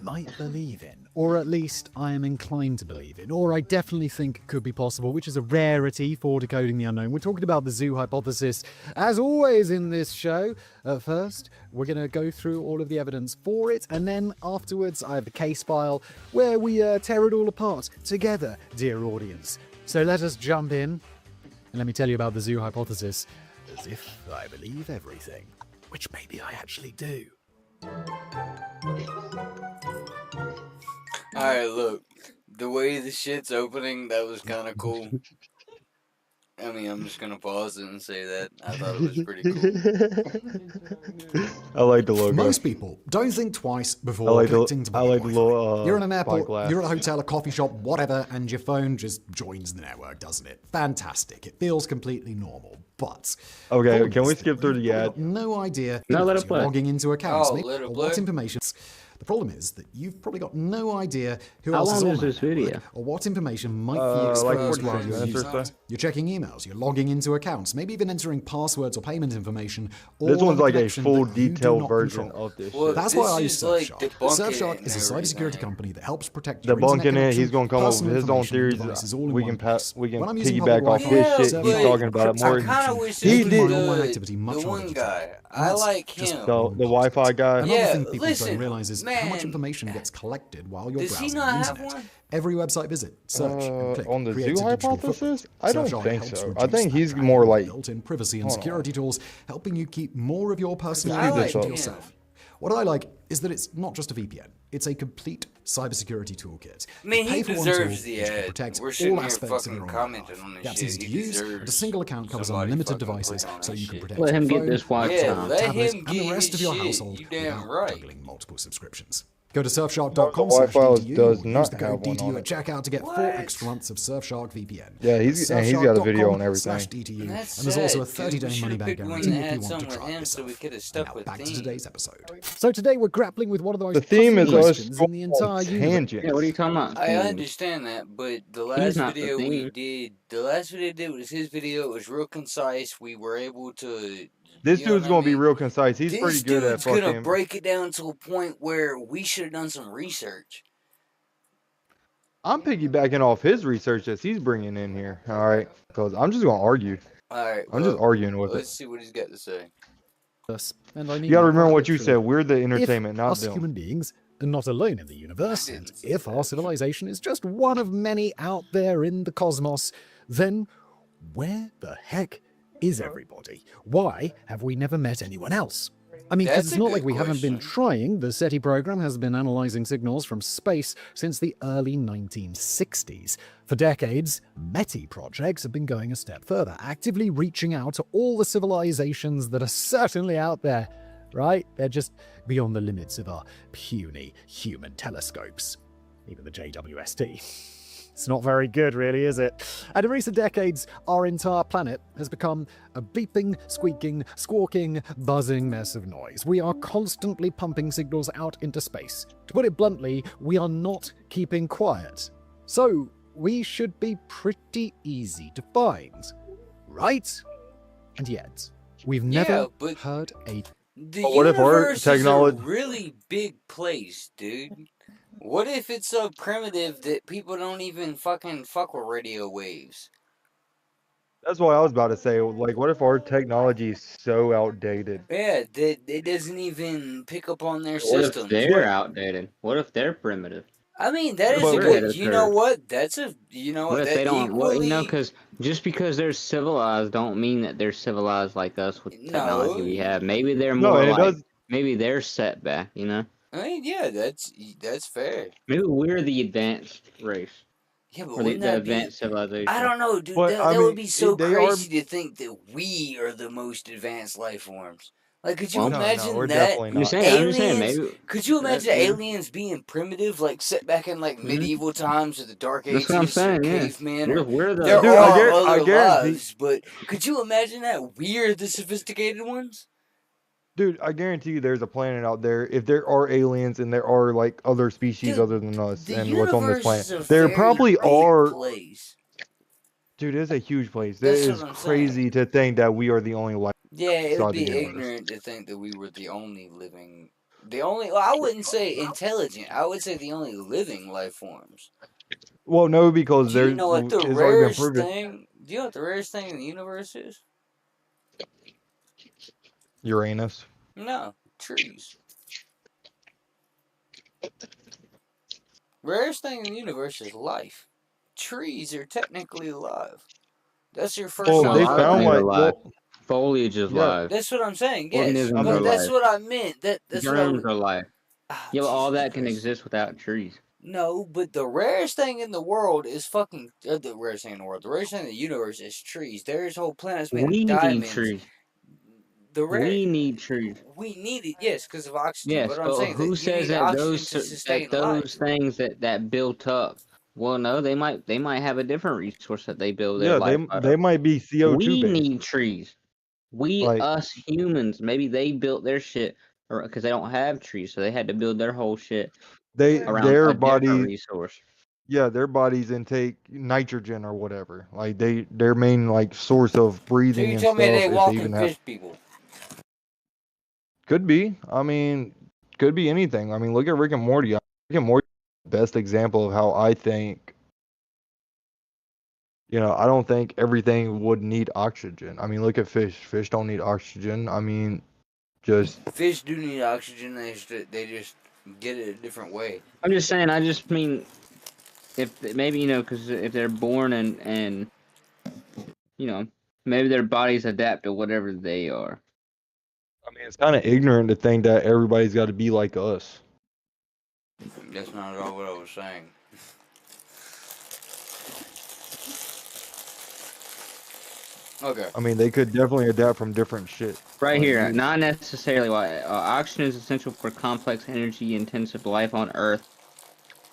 might believe in, or at least I am inclined to believe in, or I definitely think could be possible, which is a rarity for Decoding the Unknown. We're talking about the zoo hypothesis, as always in this show. First, we're going to go through all of the evidence for it, and then afterwards I have the case file where we tear it all apart together, dear audience. So let us jump in, and let me tell you about the zoo hypothesis, as if I believe everything, which maybe I actually do. Alright, look. The way the shit's opening, that was kind of cool. I mean, I'm just gonna pause it and say that. I thought it was pretty cool. I like the logo. Most people don't think twice before I like connecting to the. I public like the Wi-Fi. little. You're in an airport, spyglass. you're at a hotel, a coffee shop, whatever, and your phone just joins the network, doesn't it? Fantastic. It feels completely normal. But Okay, problem can we is that skip through the you've ad? got no idea No, who let else it you're play. logging into accounts, Oh, maybe, let it or what play. information. The problem is that you've probably got no idea who How else is long on is that this network, video? or what information might be Like exposed 45 while you're minutes or using so. it. You're checking emails, you're logging into accounts, maybe even entering passwords or payment information. This all one's on like a connection full that you do detailed not version control. of this Well, shit. That's This why I use is like Surfshark. debunking it Surfshark and is a cybersecurity everything. company that helps protect your Debunking internet it, he's connection, gonna come up with personal his own information, and theories. devices all in We one can place. we can When I'm using public piggyback off Wi-Fi, his Yeah, shit. He's but talking about it I more. kind of wish He this did- was online activity the much harder one to guy. detect. I That's like just him. The Wi-Fi guy. Another Yeah, thing people listen, don't realize is how much man, information gets collected while you're Does he browsing not the have internet. one? Every website visit, search, and click On the creates zoo a digital hypothesis? footprint. I don't Surfshark think helps so. I reduce think that he's tracking more with like. built-in privacy and Hold on. security tools, helping you keep more of your personal I Speed this information up. to yourself. What I like is that it's not just a VPN. It's a complete cybersecurity toolkit. Man, You he pay for one deserves tool the which can ad. protect We're sitting all here aspects of fucking your online commenting life. on this That's shit. easy to He use, and a deserves single account covers somebody unlimited fucking devices, click on so that you can shit. protect Let your him get phone, this white Yeah, time. let tablet, him and the get rest his of your shit. household You damn without right. juggling multiple subscriptions. Go to No, the surfshark.com/DTU Wi-Fi does or use not the have code one DTU on at it. checkout to get 4 What? extra months of Surfshark VPN. Yeah, That's he's got a video on everything. surfshark.com/DTU, That's and there's also a sad, dude. We 30-day should've money-back picked one guarantee that if you had want to something with try him it so we yourself. could've And stuck now with back to theme. today's episode. So today we're grappling with one of the most The theme is puzzling us questions in the going entire on universe. tangents. Yeah, what are you talking about? I Theme? understand that, but the He's last not the video we theme. did, was his video. It was real concise. We were able to, This you know dude's what I gonna be mean? real concise. He's pretty This good at dude's gonna fucking. break it down to a point where we should have done some research. I'm piggybacking off his research that he's bringing in here. All right, because I'm just gonna argue. All right, I'm just well, arguing with let's it. see what he's got to say. And I mean You gotta that remember quite what you literally. said. We're the If entertainment, not us them. human beings are not alone in the universe, I and didn't say if that. our civilization is just one of many out there in the cosmos, then where the heck is everybody? Why have we never met anyone else? I mean, because That's it's a not good like we haven't been question. trying. The SETI program has been analyzing signals from space since the early 1960s. For decades, METI projects have been going a step further, actively reaching out to all the civilizations that are certainly out there, right? They're just beyond the limits of our puny human telescopes. Even the JWST. It's not very good, really, is it? And in recent decades, our entire planet has become a beeping, squeaking, squawking, buzzing mess of noise. We are constantly pumping signals out into space. To put it bluntly, we are not keeping quiet. So, we should be pretty easy to find, right? And yet, we've never but heard a... the But what if our universe is a technology- really big place, dude. What if it's so primitive that people don't even fucking fuck with radio waves? That's what I was about to say. Like, what if our technology is so outdated? Yeah, that it doesn't even pick up on their What if systems. they're outdated? What if they're primitive? I mean, that is But a we're ahead good. of You know curve. what? That's a. You know What what? if That they don't? equally. Because just because they're civilized, don't mean that they're civilized like us with the technology we have. Maybe they're No, more and it like. does. Maybe they're set back. You know. I mean, yeah, that's fair. Maybe we're the advanced race. Yeah, but Or wouldn't the that be? advanced civilization. I don't know, dude. But, That, I that would mean, be so they are- crazy to think that we are the most advanced life forms. Like, could you Well, No, imagine we're that? definitely I'm not. just saying. I'm just saying. Aliens- Maybe. Could you imagine yeah. aliens being primitive, like set back in like Mhm. medieval times or the Dark Ages That's what I'm saying. or Yeah. caveman? What Or, if we're the? there Dude, are I other guarantee- lives, but could you imagine that we're the sophisticated ones? Dude, I guarantee you there's a planet out there. If there are aliens and there are like other species Dude, other than us The and what's on this universe planet, is a there very probably big are. place. Dude, it's a huge place. It That's is what I'm crazy to think that we are the only life. Yeah, it Saw would the be universe. ignorant to think that we were the only living, well, I wouldn't say intelligent. I would say the only living life forms. Well, no, because Do there's you know what the it's already been rarest proven. thing? Do you know what the rarest thing in the universe is? Uranus. No, trees. Rarest thing in the universe is life. Trees are technically alive. That's your first. Well, No, they a lot of found things are like alive. well, Foliage is Yeah. live. That's what I'm saying. Yes, Organisms but are that's live. what I meant. That's what I. Germs are live. Ah, Yeah, but all Jesus that can Christ. exist without trees. No, but the rarest thing in the world is fucking the rarest thing in the world. The rarest thing in the universe is trees. There's whole planets made We of need diamonds. trees. The rare We need trees. we need it, yes, because of oxygen. Yes, but I'm but saying who that you says need that oxygen those to sustain those life. things that built up? Well, no, they might have a different resource that they build their yeah, life out they of. might be CO2 We based. need trees. We Like- us humans, maybe they built their shit, or because they don't have trees, so they had to build their whole shit around Their a different bodies, resource. yeah, their bodies intake nitrogen or whatever. Like their main like source of So breathing you and tell stuff. me they if walk they even and have, fish people. could be. I mean, could be anything. I mean, look at Rick and Morty. Rick and Morty is the best example of how I think. I don't think everything would need oxygen. I mean, look at fish. Fish don't need oxygen. I mean, just Fish do need oxygen. They just get it a different way. I'm just saying. I just mean, if maybe because if they're born and maybe their bodies adapt to whatever they are. I mean, it's kind of ignorant to think that everybody's got to be like us. That's not at all what I was saying. Okay. I mean, they could definitely adapt from different shit. Right Like, here, you- not necessarily why. Oxygen is essential for complex, energy-intensive life on Earth.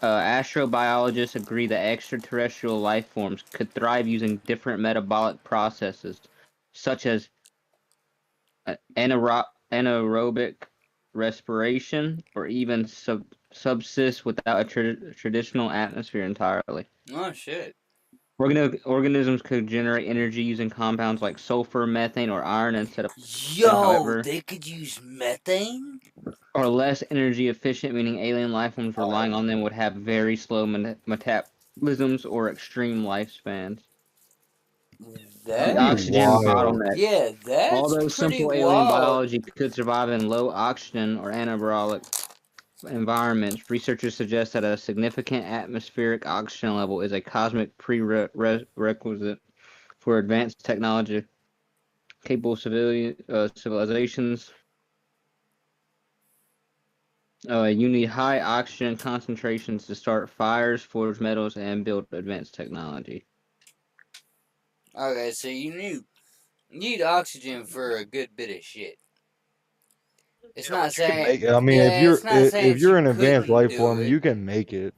Astrobiologists agree that extraterrestrial life forms could thrive using different metabolic processes, such as anaerobic respiration, or even subsist without a traditional atmosphere entirely. Oh shit. Organisms could generate energy using compounds like sulfur, methane, or iron instead of, Yo, however, they could use methane? or less energy efficient, meaning alien life forms relying on them would have very slow metabolisms or extreme lifespans. That The oxygen wild. bottleneck. Yeah, that's Although pretty simple alien wild. biology could survive in low oxygen or anaerobic environments, researchers suggest that a significant atmospheric oxygen level is a cosmic prerequisite for advanced technology capable civilizations. You need high oxygen concentrations to start fires, forge metals, and build advanced technology. Okay, so you need oxygen for a good bit of shit. It's not saying. I mean, yeah, it's not saying if you're you an advanced couldn't life do form, it. you can make it.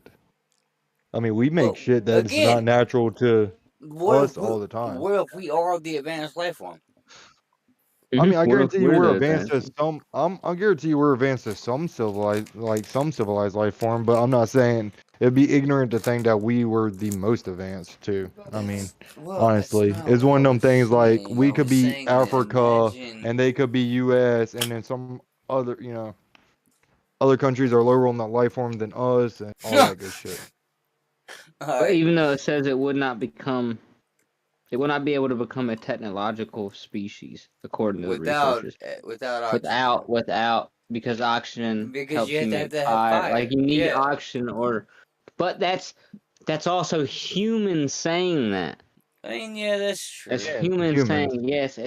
I mean, we make Well, shit that's not again, natural to what us if we, all the time. what if we are the advanced life form? I mean, I What if guarantee you we're we're the advanced advanced? to some. I guarantee you we're advanced to some civilized life form. But I'm not saying it'd be ignorant to think that we were the most advanced too. I mean, That's honestly, not it's what one I of them was things like saying. we I could was be saying that Africa imagine. and they could be U.S. and then some other, other countries are lower on the life form than us and all that good shit. But Alright, even though it says it would not be able to become a technological species, according to the researchers. without oxygen. Without, because oxygen Because helps you have you to have make to have fire. fire. Like you need Yeah. oxygen, but that's also humans saying that. I mean, yeah, that's true. It's Yeah, humans humans. saying yes.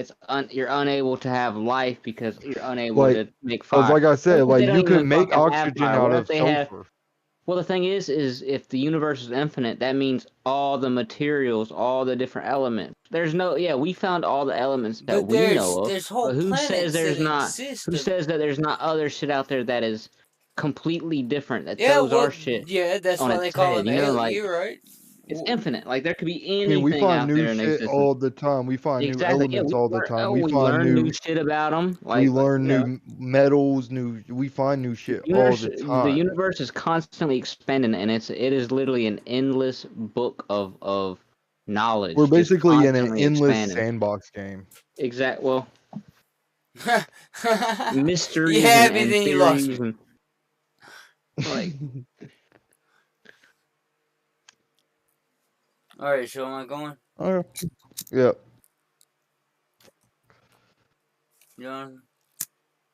You're unable to have life because you're unable Like, to make because fire. like I said, What if they like don't you could even make fucking have oxygen fire? out What of if they have? sulfur. Well, the thing is if the universe is infinite, that means all the materials, all the different elements. There's no, we found all the elements that But we know of. there's whole But who says planets there's that not? exist. Who says that there's not other shit out there that is completely different? That Yeah, throws well, our shit yeah, that's on why its they call head. them You know, alien. like You're right. it's Well, infinite. Like there could be I mean, we anything find out new there in shit existence. all the time. We find new Exactly. Yeah, elements all the time. We we find learn new new. shit about them. We Like, learn new metals. We find new shit all the the time. universe is constantly expanding, and it is literally an endless book of knowledge. We're just basically in an constantly endless expanding. sandbox game. Well, mysteries you have me, and then you lost me. theories and like. All right, so am I going? Yeah. John?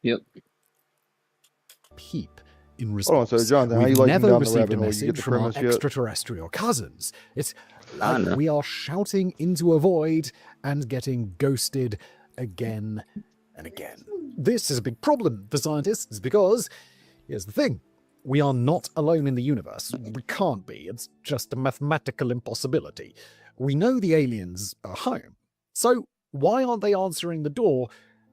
Yep. Peep in Hold on, response. so Jonathan, how you We've liking never down the received rabbit a hole? You get message the from our premise yet? extraterrestrial cousins. It's like know. we are shouting into a void and getting ghosted again and again. This is a big problem for scientists because, here's the thing, we are not alone in the universe. We can't be. It's just a mathematical impossibility. We know the aliens are home. So why aren't they answering the door?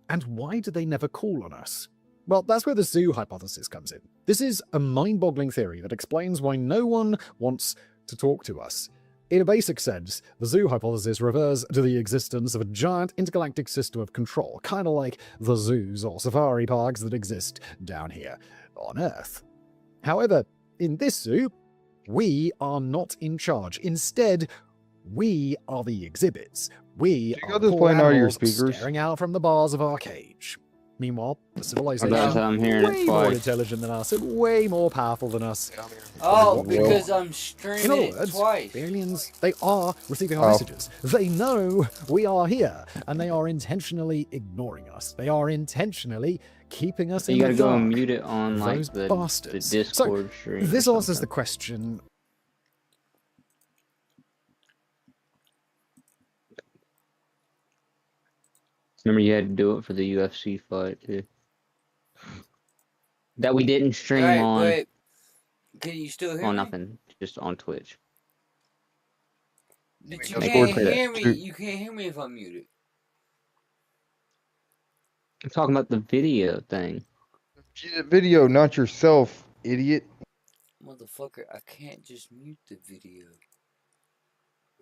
And why do they never call on us? Well, that's where the zoo hypothesis comes in. This is a mind-boggling theory that explains why no one wants to talk to us. In a basic sense, the zoo hypothesis refers to the existence of a giant intergalactic system of control, kind of like the zoos or safari parks that exist down here on Earth. However, in this zoo, we are not in charge. Instead, we are the exhibits. We are this poor playing out of your animals speakers? staring out from the bars of our cage. Meanwhile, the civilization That's how I'm hearing it way more twice. intelligent than us and way more powerful than us. Oh, What because they want. I'm streaming In other it words, twice. the aliens, they are receiving our messages. They know we are here, and they are intentionally ignoring us. They are intentionally keeping us in You the gotta go and dark. mute it on like Those the bastards. Discord stream. or This answers something. the question. Remember, you had to do it for the UFC fight too. That we didn't stream Alright, on. but can you still hear Oh, me? nothing. Just on Twitch. But you Discord can't for that. hear me. Shoot. You can't hear me if I'm muted. I'm talking about the video thing. Video, not yourself, idiot. Motherfucker, I can't just mute the video.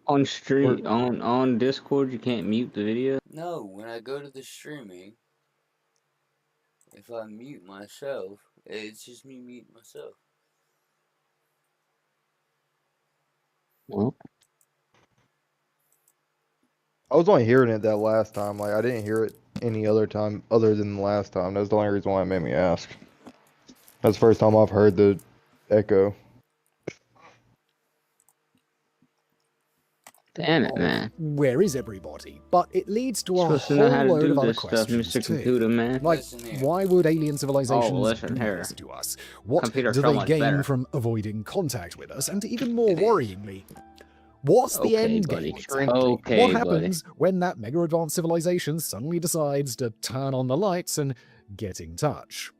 On stream, on Discord, you can't mute the video. No, when I go to the streaming, if I mute myself, it's just me muting myself. Well, I was only hearing it that last time. Like, I didn't hear it any other time other than the last time. That's the only reason why it made me ask. That's the first time I've heard the echo. damn it, man. Where is everybody? But it leads to a Supposed to know how whole to load do of other this stuff, questions Mr. too. Computer Man. Like, Listen here. why would alien civilizations listen do here. this to us? What Computer do so they much gain better. from avoiding contact with us? And even more It is. worryingly, what's the Okay, end buddy. game? Okay, What buddy. happens when that mega advanced civilization suddenly decides to turn on the lights and get in touch?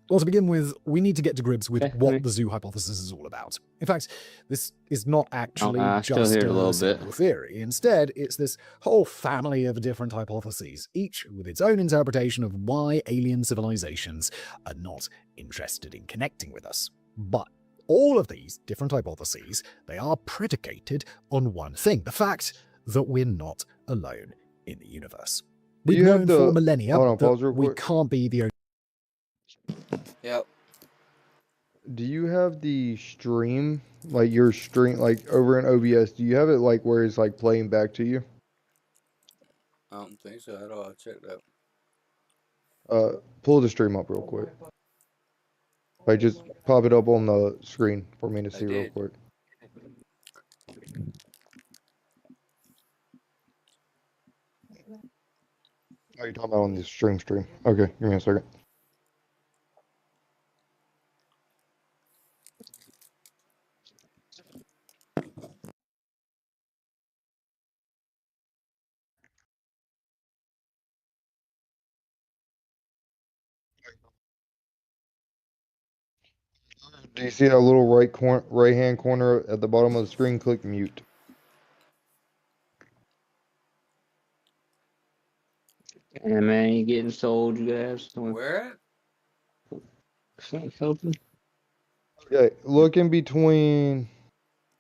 Well, to begin with, we need to get to grips with what the zoo hypothesis is all about. In fact, this is not actually I still just hear it a little single bit. theory. Instead, it's this whole family of different hypotheses, each with its own interpretation of why alien civilizations are not interested in connecting with us. But all of these different hypotheses, they are predicated on one thing, the fact that we're not alone in the universe. We've you have known the- for millennia hold on, that pause real we quick. can't be the only. Yep. Do you have the stream, like your stream, like over in OBS? Do you have it like where it's like playing back to you? I don't think so at all. I'll check that. Pull the stream up real quick. Like just pop it up on the screen for me to see real did. quick. Oh, you're talking about on the stream? Okay, give me a second. Do you see that little right hand corner at the bottom of the screen? Click mute. Yeah, man, you getting sold, you guys. Where at? Helping. Okay, look in between.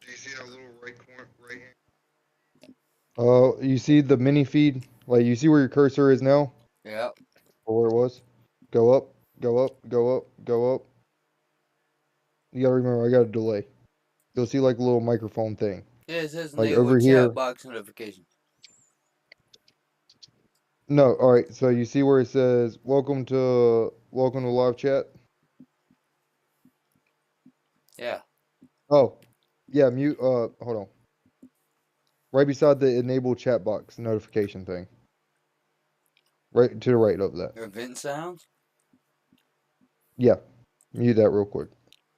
Do you see that little right hand? You see the mini feed? Like you see where your cursor is now, Yep. or where it was? Go up, go up, go up, go up. You gotta remember, I got a delay. You'll see like a little microphone thing. Yeah, it says Like enable over chat here. box notification. No, all right. So you see where it says welcome to live chat. Yeah. Oh, yeah. Mute. Hold on. Right beside the enable chat box notification thing. Right to the right of that. Event sounds? Yeah. Mute that real quick.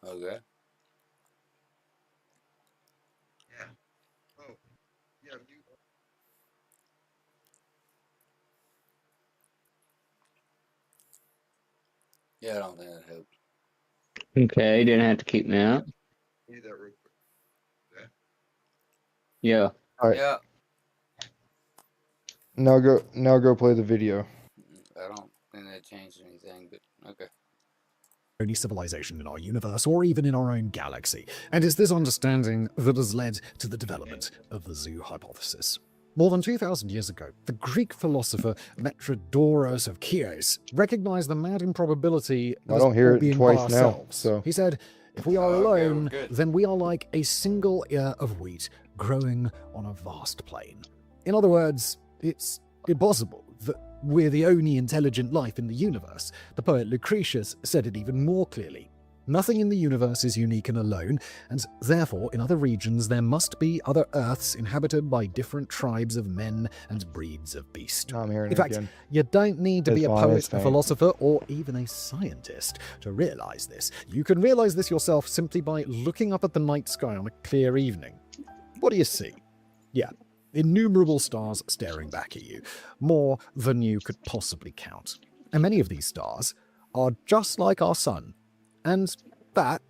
Okay. Yeah. Oh. Yeah. Mute. Yeah, I don't think that helped. Okay, didn't have to keep me out. Mute that real quick. Yeah. All right. Yeah. Now go play the video. I don't think that changed anything, but okay. Only civilization in our universe or even in our own galaxy, and it's this understanding that has led to the development of the zoo hypothesis. More than 2,000 years ago, the Greek philosopher Metrodorus of Chios recognized the mad improbability I of don't us hear all it being twice by now, ourselves. so- He said, if we are Okay, we're alone, good. then we are like a single ear of wheat growing on a vast plain. In other words, it's impossible that we're the only intelligent life in the universe. The poet Lucretius said it even more clearly. Nothing in the universe is unique and alone, and therefore in other regions there must be other Earths inhabited by different tribes of men and breeds of beast. No, I'm hearing In it fact, again. you don't need to be It's a fine, poet, it's a faint. philosopher, or even a scientist to realize this. You can realize this yourself simply by looking up at the night sky on a clear evening. What do you see? Yeah, innumerable stars staring back at you, more than you could possibly count. And many of these stars are just like our sun. And that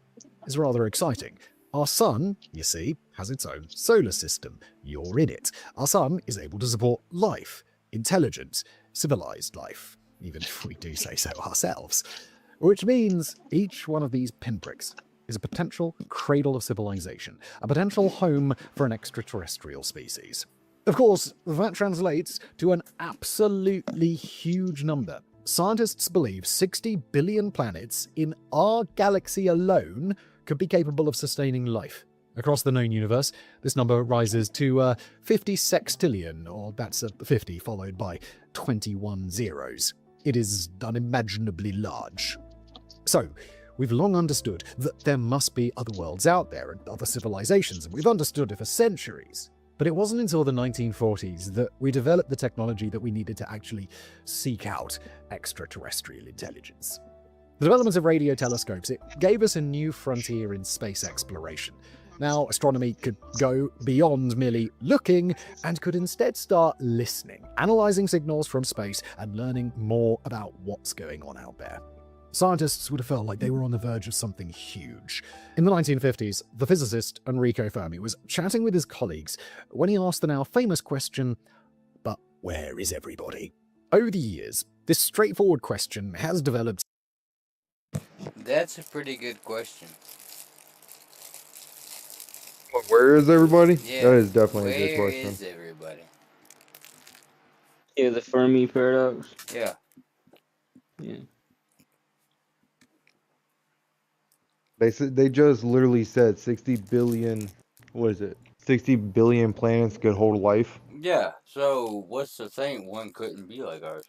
is rather exciting. Our sun, you see, has its own solar system. You're in it. Our sun is able to support life, intelligent, civilized life, even if we do say so ourselves. Which means each one of these pinpricks is a potential cradle of civilization, a potential home for an extraterrestrial species. Of course, that translates to an absolutely huge number. Scientists believe 60 billion planets in our galaxy alone could be capable of sustaining life. Across the known universe, this number rises to 50 sextillion, or that's a 50 followed by 21 zeros. It is unimaginably large. So, we've long understood that there must be other worlds out there and other civilizations, and we've understood it for centuries. But it wasn't until the 1940s that we developed the technology that we needed to actually seek out extraterrestrial intelligence. The development of radio telescopes, it gave us a new frontier in space exploration. Now, astronomy could go beyond merely looking and could instead start listening, analyzing signals from space, and learning more about what's going on out there. Scientists would have felt like they were on the verge of something huge. In the 1950s, the physicist Enrico Fermi was chatting with his colleagues when he asked the now famous question, but where is everybody? Over the years, this straightforward question has developed. That's a pretty good question. Where is everybody? Yeah. That is definitely a good Where question. is everybody? Yeah, the Fermi paradox. Yeah. Yeah. They just literally said 60 billion. What is it? 60 billion planets could hold life. Yeah. So what's the thing? One couldn't be like ours.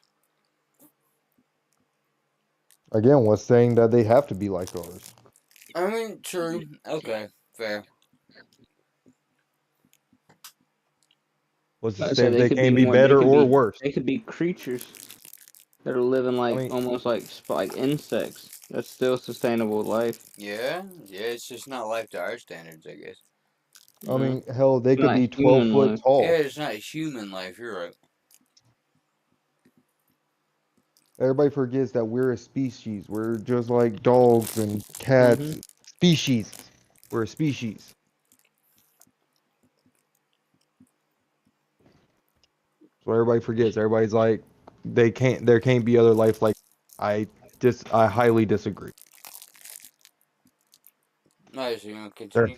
Again, what's saying that they have to be like ours? I mean, true. Okay. Fair. What's to So say if they they could can't be be more. They better could or be. worse? They could be creatures that are living like mean- almost like insects. That's still sustainable life. Yeah. Yeah. It's just not life to our standards, I guess. I mean, hell, they could Not be 12 human foot life. tall. Yeah, it's not human life. You're right. Everybody forgets that we're a species. We're just like dogs and cats. Mhm. Species. We're a species. So everybody forgets. Everybody's like, there can't be other life like. I highly disagree. Alright, so you want to continue?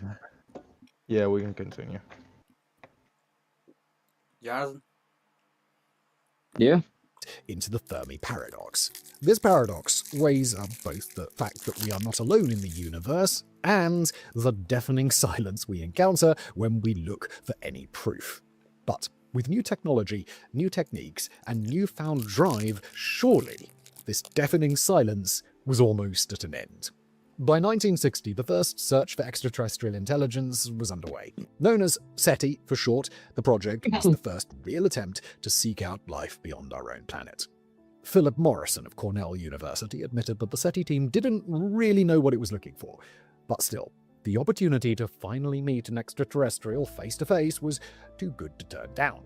Yeah, we can continue. Jonathan? Yeah. Into the Fermi paradox. This paradox weighs up both the fact that we are not alone in the universe and the deafening silence we encounter when we look for any proof. But with new technology, new techniques, and newfound drive, surely this deafening silence was almost at an end. By 1960, the first search for extraterrestrial intelligence was underway. Known as SETI for short, the project was the first real attempt to seek out life beyond our own planet. Philip Morrison of Cornell University admitted that the SETI team didn't really know what it was looking for. But still, the opportunity to finally meet an extraterrestrial face-to-face was too good to turn down.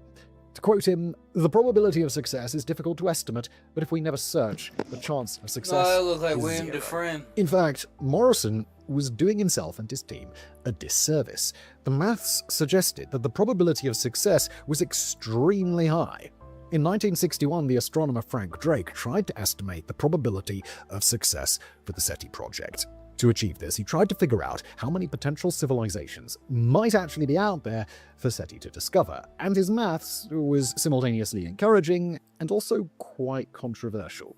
To quote him, "The probability of success is difficult to estimate, but if we never search, the chance of success Oh, I look like is William zero." Dufresne. In fact, Morrison was doing himself and his team a disservice. The maths suggested that the probability of success was extremely high. In 1961, the astronomer Frank Drake tried to estimate the probability of success for the SETI project. To achieve this, he tried to figure out how many potential civilizations might actually be out there for SETI to discover, and his maths was simultaneously encouraging and also quite controversial.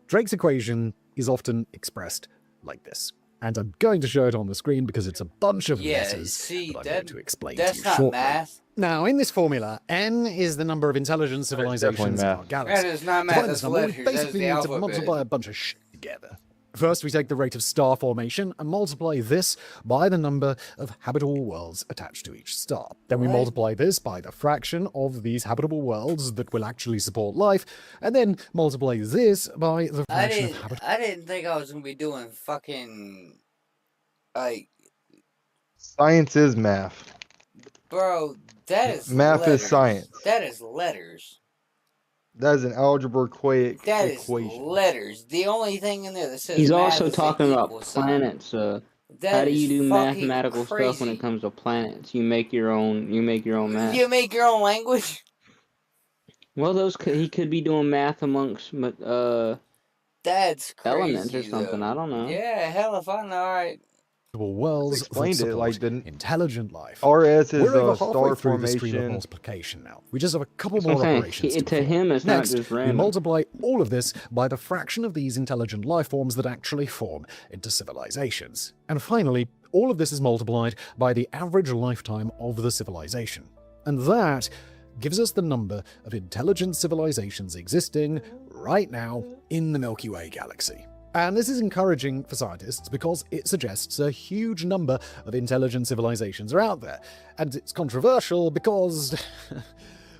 Drake's equation is often expressed like this, and I'm going to show it on the screen because it's a bunch of letters see, that I'm going to explain to that's you not shortly. math. Now, in this formula, n is the number of intelligent civilizations in math. our galaxy. That is not To math, find that's this number, we letters. That is basically the need to alphabet. multiply a bunch of shit together. First, we take the rate of star formation and multiply this by the number of habitable worlds attached to each star. Then we What? multiply this by the fraction of these habitable worlds that will actually support life, and then multiply this by the fraction of habitable... I didn't think I was gonna be doing fucking like, Science is math. bro. That is Math is letters. science. That is letters. That is an algebraic That is equation. letters. The only thing in there that says He's math also is the talking about equal sign. planets. That How do is you do fucking mathematical stuff when crazy. it comes to planets? You make your own. You make your own math. You make your own language. Well, he could be doing math amongst That's crazy. elements or something. Though. I don't know. Yeah, hell if I know. All right. worlds that Explained it support like the intelligent life. RS is We're over star halfway through the stream of formation. multiplication now. We just have a couple That's what more I'm saying. operations To perform. him, it's Next, not just we random. multiply all of this by the fraction of these intelligent life forms that actually form into civilizations. And finally, all of this is multiplied by the average lifetime of the civilization. And that gives us the number of intelligent civilizations existing right now in the Milky Way galaxy. And this is encouraging for scientists because it suggests a huge number of intelligent civilizations are out there. And it's controversial because,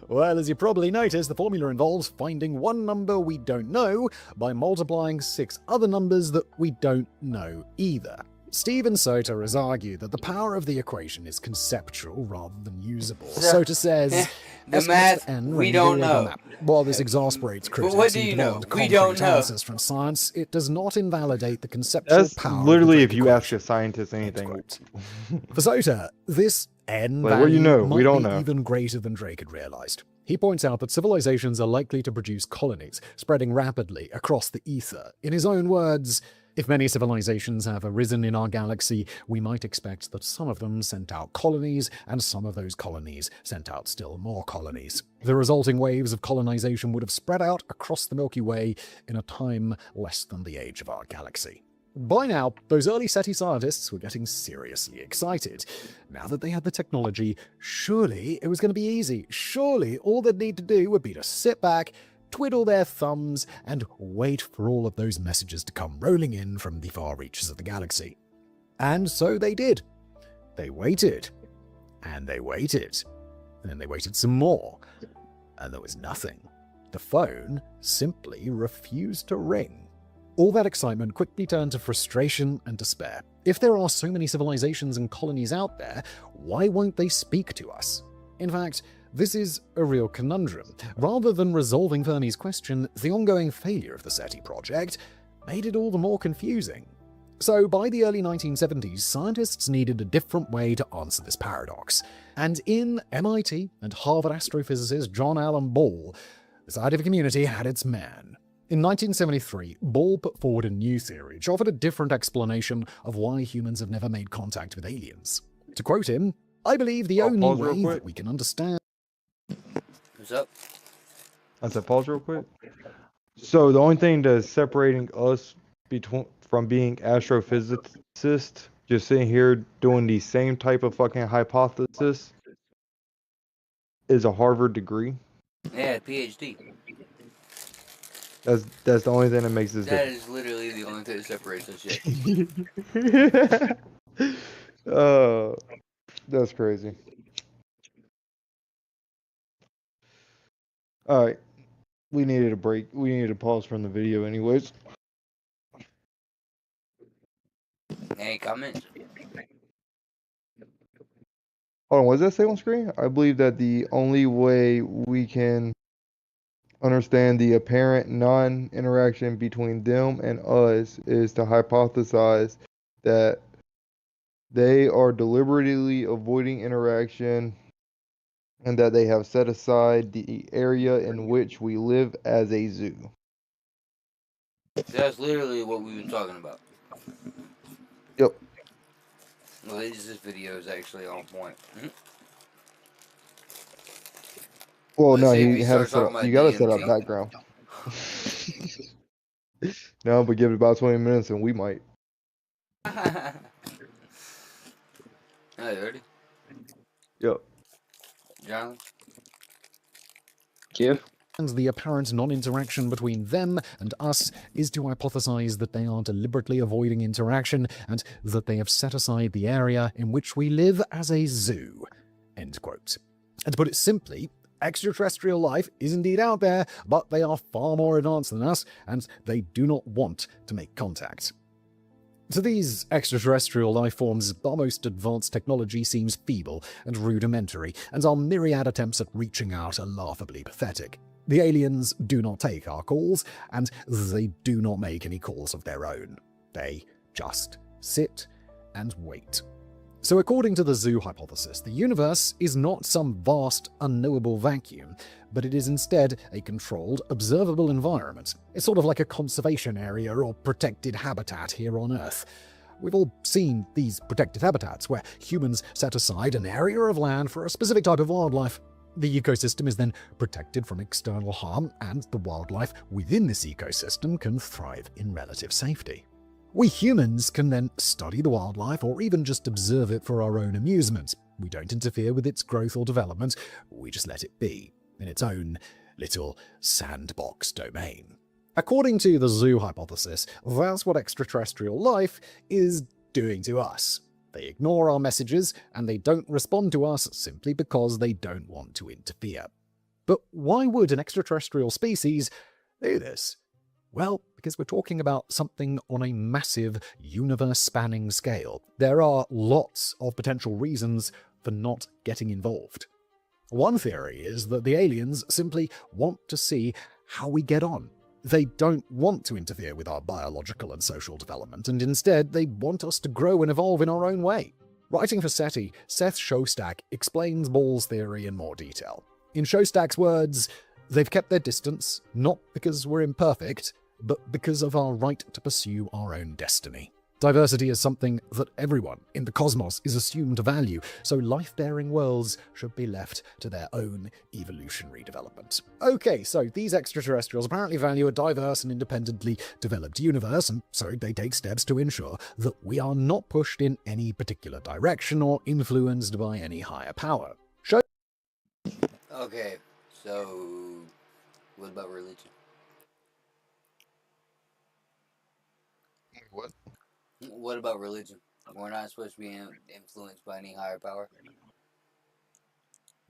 well, as you probably noticed, the formula involves finding one number we don't know by multiplying 6 other numbers that we don't know either. Stephen Soter has argued that the power of the equation is conceptual rather than usable. Soter says, The estimates math, for n we range don't on know. that. While this exasperates critics what do who you know? demand We concrete don't know. answers from science, it does not invalidate the conceptual That's power of literally the if you equation. ask a scientist End anything. quote. For Soter, this n Like, value what do you know? might We don't be know. even greater than Drake had realized. He points out that civilizations are likely to produce colonies, spreading rapidly across the ether. In his own words, If many civilizations have arisen in our galaxy, we might expect that some of them sent out colonies, and some of those colonies sent out still more colonies. The resulting waves of colonization would have spread out across the Milky Way in a time less than the age of our galaxy. By now, those early SETI scientists were getting seriously excited. Now that they had the technology, surely it was going to be easy. Surely all they'd need to do would be to sit back, twiddle their thumbs, and wait for all of those messages to come rolling in from the far reaches of the galaxy. And so they did. They waited. And they waited. And then they waited some more. And there was nothing. The phone simply refused to ring. All that excitement quickly turned to frustration and despair. If there are so many civilizations and colonies out there, why won't they speak to us? In fact, this is a real conundrum. Rather than resolving Fermi's question, the ongoing failure of the SETI project made it all the more confusing. So by the early 1970s, scientists needed a different way to answer this paradox. And in MIT and Harvard astrophysicist John Allen Ball, the scientific community had its man. In 1973, Ball put forward a new theory which offered a different explanation of why humans have never made contact with aliens. To quote him, "I believe the only way that we can understand..." What's up? I said pause real quick. So the only thing that's separating us from being astrophysicists, just sitting here doing the same type of fucking hypothesis, is a Harvard degree. Yeah, PhD. That's the only thing that makes us That different. is literally the only thing that separates us yet. That's crazy. All right, we needed a break. We needed a pause from the video, anyways. Any comments? Hold on, what does that say on screen? I believe that the only way we can understand the apparent non-interaction between them and us is to hypothesize that they are deliberately avoiding interaction and that they have set aside the area in which we live as a zoo. That's literally what we've been talking about. Yep. Well, this video is actually on point. Well, Let's no, see if he he had to starts set talking up. about You got to set up DMT. background. No, but give it about 20 minutes and we might. Hey, ready? Yep. John? The apparent non-interaction between them and us is to hypothesize that they are deliberately avoiding interaction and that they have set aside the area in which we live as a zoo. End quote. And to put it simply, extraterrestrial life is indeed out there, but they are far more advanced than us, and they do not want to make contact. To these extraterrestrial life forms, our most advanced technology seems feeble and rudimentary, and our myriad attempts at reaching out are laughably pathetic. The aliens do not take our calls, and they do not make any calls of their own. They just sit and wait. So according to the zoo hypothesis, the universe is not some vast, unknowable vacuum, but it is instead a controlled, observable environment. It's sort of like a conservation area or protected habitat here on Earth. We've all seen these protected habitats where humans set aside an area of land for a specific type of wildlife. The ecosystem is then protected from external harm, and the wildlife within this ecosystem can thrive in relative safety. We humans can then study the wildlife or even just observe it for our own amusement. We don't interfere with its growth or development, we just let it be, in its own little sandbox domain. According to the zoo hypothesis, that's what extraterrestrial life is doing to us. They ignore our messages, and they don't respond to us simply because they don't want to interfere. But why would an extraterrestrial species do this? Well, because we're talking about something on a massive, universe-spanning scale. There are lots of potential reasons for not getting involved. One theory is that the aliens simply want to see how we get on. They don't want to interfere with our biological and social development, and instead they want us to grow and evolve in our own way. Writing for SETI, Seth Shostak explains Ball's theory in more detail. In Shostak's words, they've kept their distance, not because we're imperfect, but because of our right to pursue our own destiny. Diversity is something that everyone in the cosmos is assumed to value, so life-bearing worlds should be left to their own evolutionary development. Okay, so these extraterrestrials apparently value a diverse and independently developed universe, and so they take steps to ensure that we are not pushed in any particular direction or influenced by any higher power. Okay, so what about religion? What? What about religion? We're not supposed to be influenced by any higher power.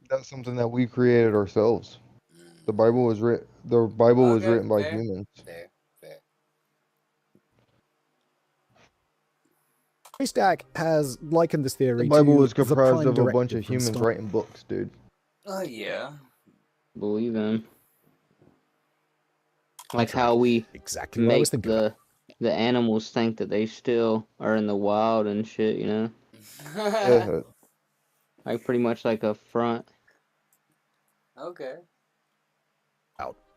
That's something that we created ourselves. Mm. The Bible was written. The Bible was Okay, written by fair. humans. Fair, fair. Stack has likened this theory The Bible to was the comprised prime of a bunch directive of from humans Star- writing books, dude. Oh yeah. Believe him. Like how we Exactly what I was make thinking about. the animals think that they still are in the wild and shit, you know? Yeah. Like pretty much like a front. Okay.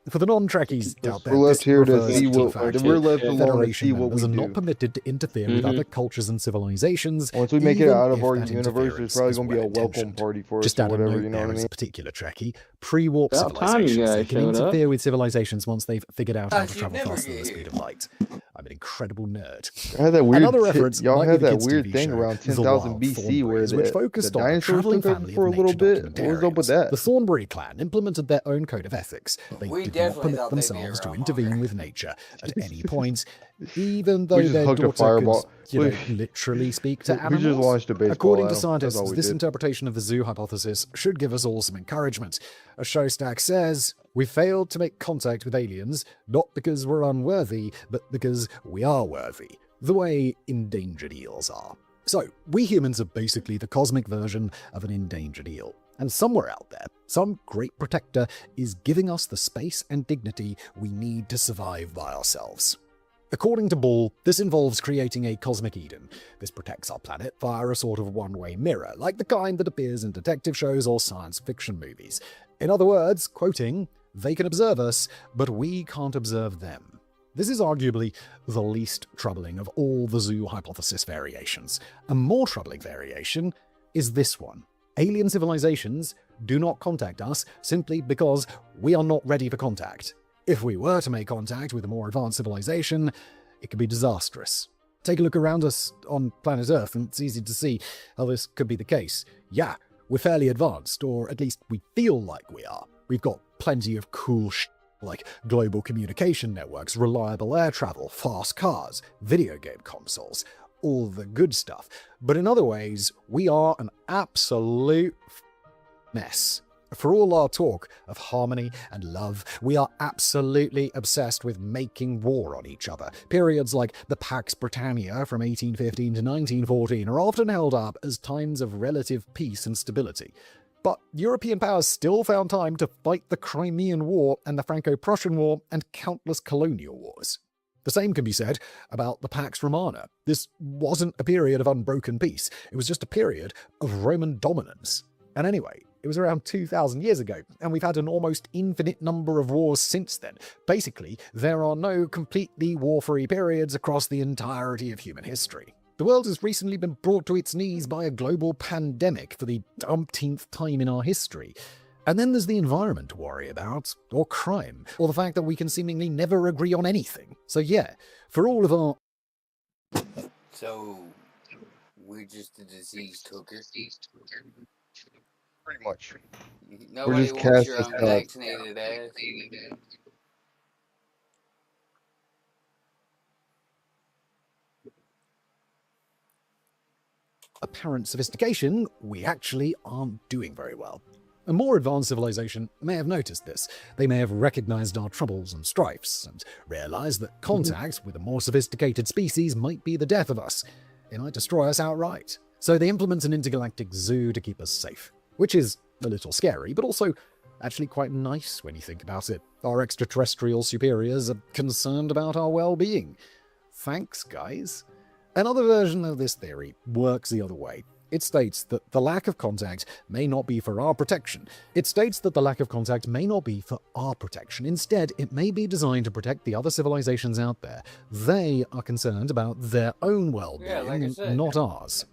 For the non-Trekkies out there, We're left this here to refers see to the what. fact We're that left alone to Federation see what members we are not do. permitted to interfere with other cultures and civilizations. Once we make it even out of if our that universe, there's interference probably is gonna be a welcome well-intentioned. party for us Just or out of whatever. note, You know there what I is mean? a particular Trekkie, pre-warp About time you civilizations. They guys can showed up. interfere with civilizations once they've figured out how I to should travel never faster than get the speed here. of light. I'm an incredible nerd. I had that weird. Another reference Y'all might had be the that kids' weird TV thing show, around The 10,000 Wild BC where Thornberrys, which the focused on the dinosaurs traveling took over family for a of little nature bit. What was up with documentarians. that? The Thornbury clan implemented their own code of ethics. They We did not definitely permit thought they'd be themselves to around intervene longer. with nature at any point, even We though just their hooked a daughter fireball. could, literally speak to We just animals. launched a baseball According at to 'em. That's scientists, all we this did. interpretation of the zoo hypothesis should give us all some encouragement. As Showstack says, we failed to make contact with aliens, not because we're unworthy, but because we are worthy, the way endangered eels are. So, we humans are basically the cosmic version of an endangered eel. And somewhere out there, some great protector is giving us the space and dignity we need to survive by ourselves. According to Ball, this involves creating a cosmic Eden. This protects our planet via a sort of one-way mirror, like the kind that appears in detective shows or science fiction movies. In other words, quoting, they can observe us, but we can't observe them. This is arguably the least troubling of all the zoo hypothesis variations. A more troubling variation is this one. Alien civilizations do not contact us simply because we are not ready for contact. If we were to make contact with a more advanced civilization, it could be disastrous. Take a look around us on planet Earth, and it's easy to see how this could be the case. Yeah, we're fairly advanced, or at least we feel like we are. We've got plenty of cool like global communication networks, reliable air travel, fast cars, video game consoles, all the good stuff. But in other ways, we are an absolute mess. For all our talk of harmony and love, we are absolutely obsessed with making war on each other. Periods like the Pax Britannia from 1815 to 1914 are often held up as times of relative peace and stability. But European powers still found time to fight the Crimean War and the Franco-Prussian War and countless colonial wars. The same can be said about the Pax Romana. This wasn't a period of unbroken peace. It was just a period of Roman dominance. And anyway, it was around 2,000 years ago, and we've had an almost infinite number of wars since then. Basically, there are no completely war-free periods across the entirety of human history. The world has recently been brought to its knees by a global pandemic for the umpteenth time in our history. And then there's the environment to worry about, or crime, or the fact that we can seemingly never agree on anything. So yeah, for all of our... So, we're just a diseased hooker. Pretty much. Nobody just wants cast your as gods. unvaccinated ass. apparent sophistication, we actually aren't doing very well. A more advanced civilization may have noticed this. They may have recognized our troubles and strifes, and realized that contact with a more sophisticated species might be the death of us. It might destroy us outright. So they implement an intergalactic zoo to keep us safe. Which is a little scary, but also actually quite nice when you think about it. Our extraterrestrial superiors are concerned about our well-being. Thanks, guys. Another version of this theory works the other way. It states that the lack of contact may not be for our protection. Instead, it may be designed to protect the other civilizations out there. They are concerned about their own well-being, Yeah, like I said. not ours.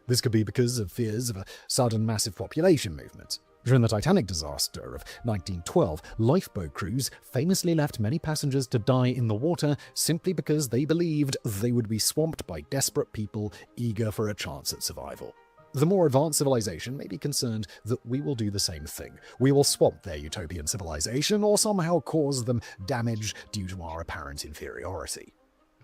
This could be because of fears of a sudden massive population movement. During the Titanic disaster of 1912, lifeboat crews famously left many passengers to die in the water simply because they believed they would be swamped by desperate people eager for a chance at survival. The more advanced civilization may be concerned that we will do the same thing. We will swamp their utopian civilization or somehow cause them damage due to our apparent inferiority.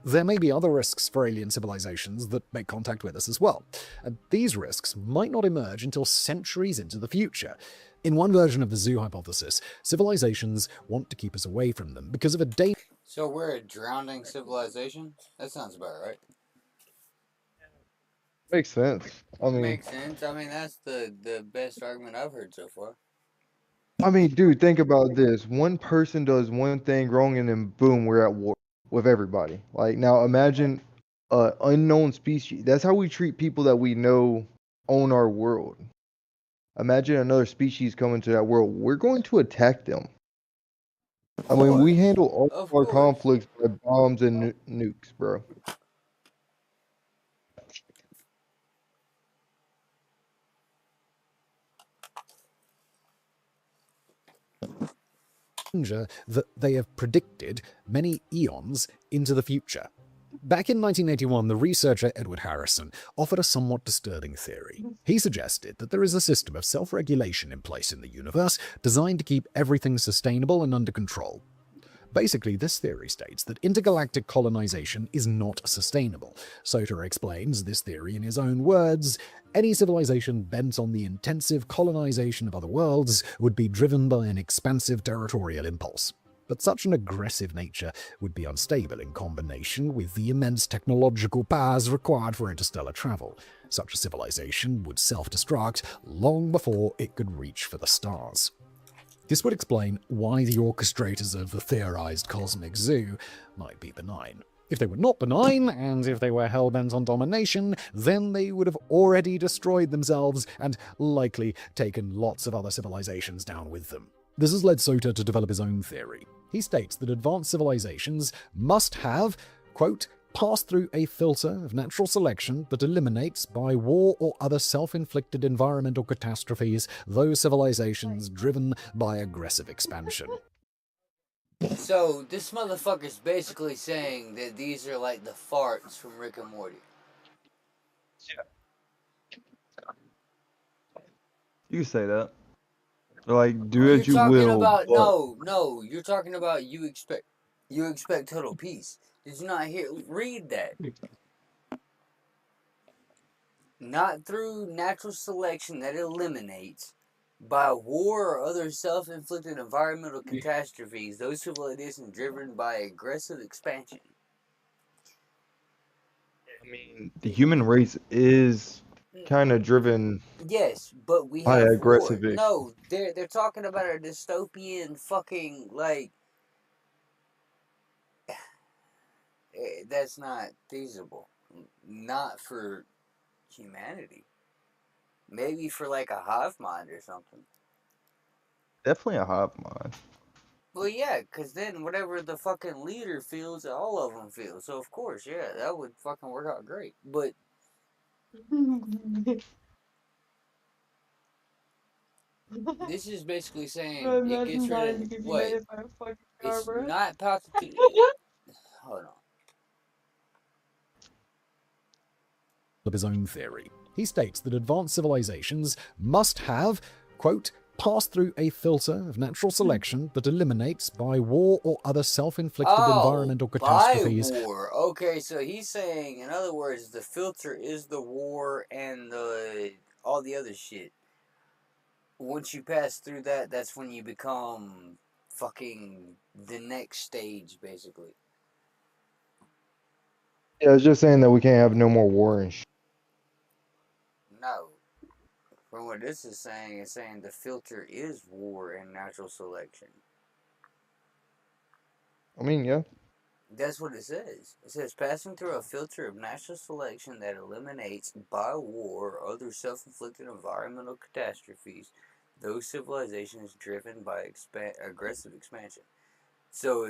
There may be other risks for alien civilizations that make contact with us as well, and these risks might not emerge until centuries into the future. In one version of the zoo hypothesis, civilizations want to keep us away from them because of a danger. So we're a drowning civilization? That sounds about right. Makes sense. I mean, Makes sense. I mean, that's the best argument I've heard so far. dude, think about this. One person does one thing wrong and then boom, we're at war with everybody. Like now imagine a unknown species. That's how we treat people that we know own our world. Imagine another species coming to that world. We're going to attack them. I mean, we handle all Of of our course. conflicts by bombs and nukes, bro. That they have predicted many eons into the future. Back in 1981, the researcher Edward Harrison offered a somewhat disturbing theory. He suggested that there is a system of self-regulation in place in the universe designed to keep everything sustainable and under control. Basically, this theory states that intergalactic colonization is not sustainable. Soter explains this theory in his own words: any civilization bent on the intensive colonization of other worlds would be driven by an expansive territorial impulse. But such an aggressive nature would be unstable in combination with the immense technological powers required for interstellar travel. Such a civilization would self-destruct long before it could reach for the stars. This would explain why the orchestrators of the theorized cosmic zoo might be benign. If they were not benign, and if they were hell-bent on domination, then they would have already destroyed themselves and likely taken lots of other civilizations down with them. This has led Soter to develop his own theory. He states that advanced civilizations must have, quote, passed through a filter of natural selection that eliminates, by war or other self-inflicted environmental catastrophes, those civilizations driven by aggressive expansion. So this motherfucker's basically saying that these are like the farts from Rick and Morty. You can say that. Like, do You're as you talking will. about but no. You're talking about you expect total peace. Did you not read that? Not through natural selection that eliminates, by war or other self-inflicted environmental catastrophes, those civilizations driven by aggressive expansion. I mean, the human race is kind of driven Yes, but we by have war. aggressive. No, they're talking about a dystopian fucking like. That's not feasible. Not for humanity. Maybe for like a hive mind or something. Definitely a hive mind. Well, yeah, because then whatever the fucking leader feels, all of them feel. So, of course, yeah, that would fucking work out great. But this is basically saying Bro, it gets imagine rid dying of because you what? made it by a fucking car, It's bro. not positive. Hold on. Of his own theory. He states that advanced civilizations must have, quote, passed through a filter of natural selection that eliminates, by war or other self-inflicted environmental catastrophes. By war. Okay, so he's saying, in other words, the filter is the war and all the other shit. Once you pass through that, that's when you become fucking the next stage, basically. Yeah, it's just saying that we can't have no more war and shit. No. From what this is saying, it's saying the filter is war and natural selection. I mean, yeah. That's what it says. It says passing through a filter of natural selection that eliminates by war or other self-inflicted environmental catastrophes those civilizations driven by aggressive expansion. So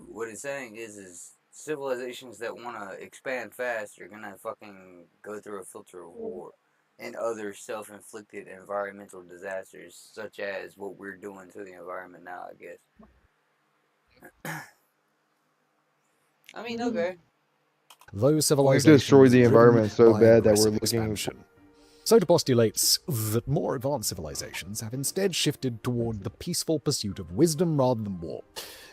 what it's saying is civilizations that want to expand fast are gonna fucking go through a filter of war and other self-inflicted environmental disasters, such as what we're doing to the environment now, I guess. I mean, okay. Those We civilizations destroy the driven environment so by bad that we're aggressive looking. expansion. Soda postulates that more advanced civilizations have instead shifted toward the peaceful pursuit of wisdom rather than war.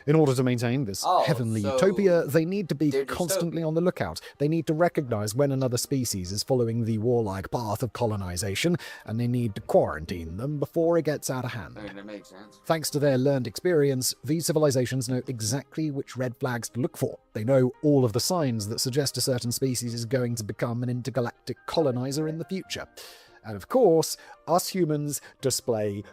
In order to maintain this heavenly utopia, they need to be constantly on the lookout. They need to recognize when another species is following the warlike path of colonization, and they need to quarantine them before it gets out of hand. I mean, that makes sense. Thanks to their learned experience, these civilizations know exactly which red flags to look for. They know all of the signs that suggest a certain species is going to become an intergalactic colonizer in the future. And of course, us humans display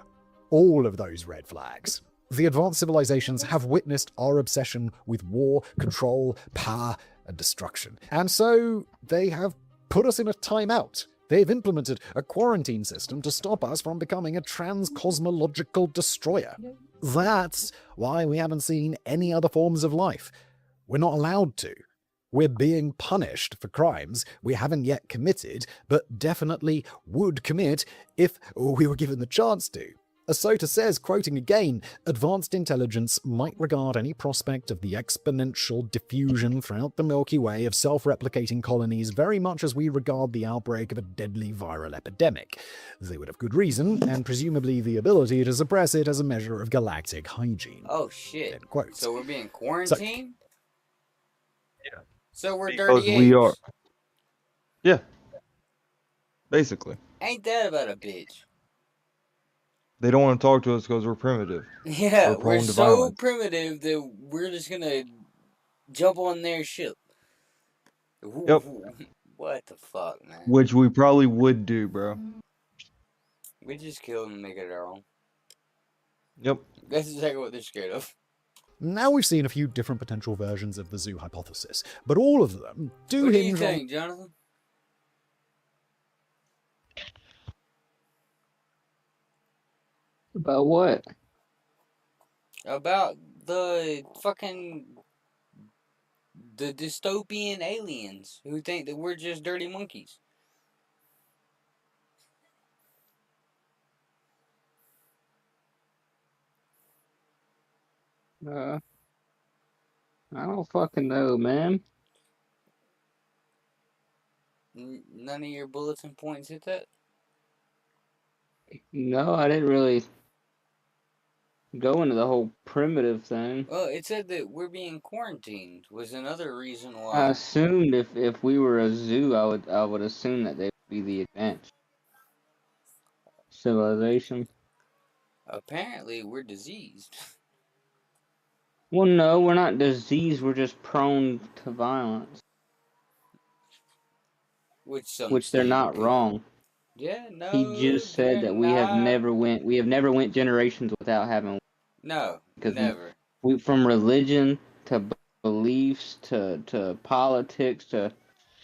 all of those red flags. The advanced civilizations have witnessed our obsession with war, control, power, and destruction. And so they have put us in a timeout. They've implemented a quarantine system to stop us from becoming a transcosmological destroyer. That's why we haven't seen any other forms of life. We're not allowed to. We're being punished for crimes we haven't yet committed, but definitely would commit if we were given the chance to. Ahsoka says, quoting again, advanced intelligence might regard any prospect of the exponential diffusion throughout the Milky Way of self-replicating colonies very much as we regard the outbreak of a deadly viral epidemic. They would have good reason, and presumably the ability to suppress it as a measure of galactic hygiene. Oh, shit. End quote. So we're being quarantined? Yeah. So we're Because dirty we apes? are. Yeah. Basically. Ain't that about a bitch? They don't want to talk to us because we're primitive. Yeah, We're prone to so violence. primitive that we're just gonna jump on their ship. Yep. What the fuck, man? Which we probably would do, bro. We just kill them and make it our own. Yep. That's exactly what they're scared of. Now we've seen a few different potential versions of the zoo hypothesis, but all of them do What do you hinge think, Jonathan? About what? About the fucking the dystopian aliens who think that we're just dirty monkeys. I don't fucking know, man. None of your bulletin points hit that? No, I didn't really go into the whole primitive thing. Well, it said that we're being quarantined was another reason I why. assumed if we were a zoo, I would assume that they would be the advanced civilization. Apparently, we're diseased. Well, no, we're not diseased. We're just prone to violence. Which they're not wrong. Yeah, no. He just said that we have never went generations without having. No, because never. We from religion to beliefs to politics to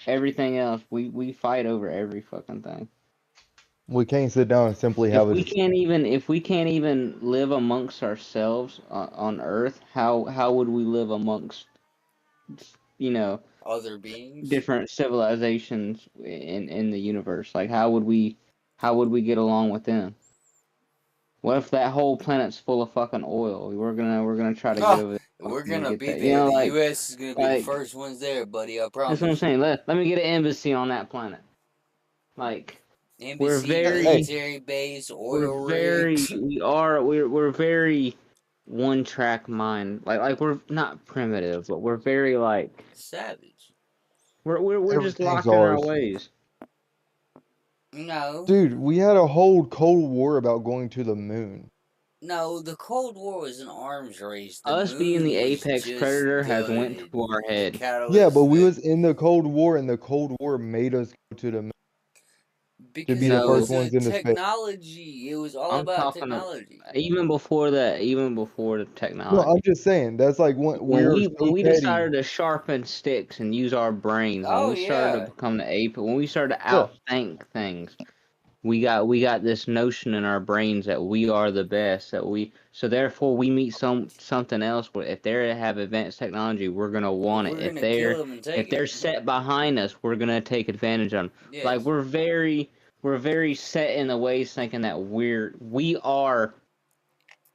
everything else. We fight over every fucking thing. We can't sit down and simply have If we can't even live amongst ourselves on Earth, how would we live amongst, other beings, different civilizations in the universe? Like how would we get along with them? What if that whole planet's full of fucking oil? We're gonna try to get over there. We're gonna be that. there. The U.S. is gonna be the first ones there, buddy. I promise. That's what I'm saying. Let me get an embassy on that planet. Like. Embassy, We're very military base, oil rigs. We're very one track mind. Like we're not primitive, but we're very like savage. We're just locked in our ways. No. Dude, we had a whole Cold War about going to the moon. No, the Cold War was an arms race. Us being the apex predator has went to our head. Yeah, but we was in the Cold War, and the Cold War made us go to the moon. Because be it the No. first was ones into space. technology. It was all I'm about talking technology. even before that, even before the No, technology. I'm just saying that's like when we're so When we petty. decided to sharpen sticks and use our brains, when Oh we started yeah. to become the ape, when we started to Yeah. outthink things, we got this notion in our brains that we are the best, so therefore we meet something else. But if they have advanced technology, we're gonna want it. We're gonna kill them and take they're it. set behind us, we're gonna take advantage of them. Yes. Like we're very set in the ways thinking that we are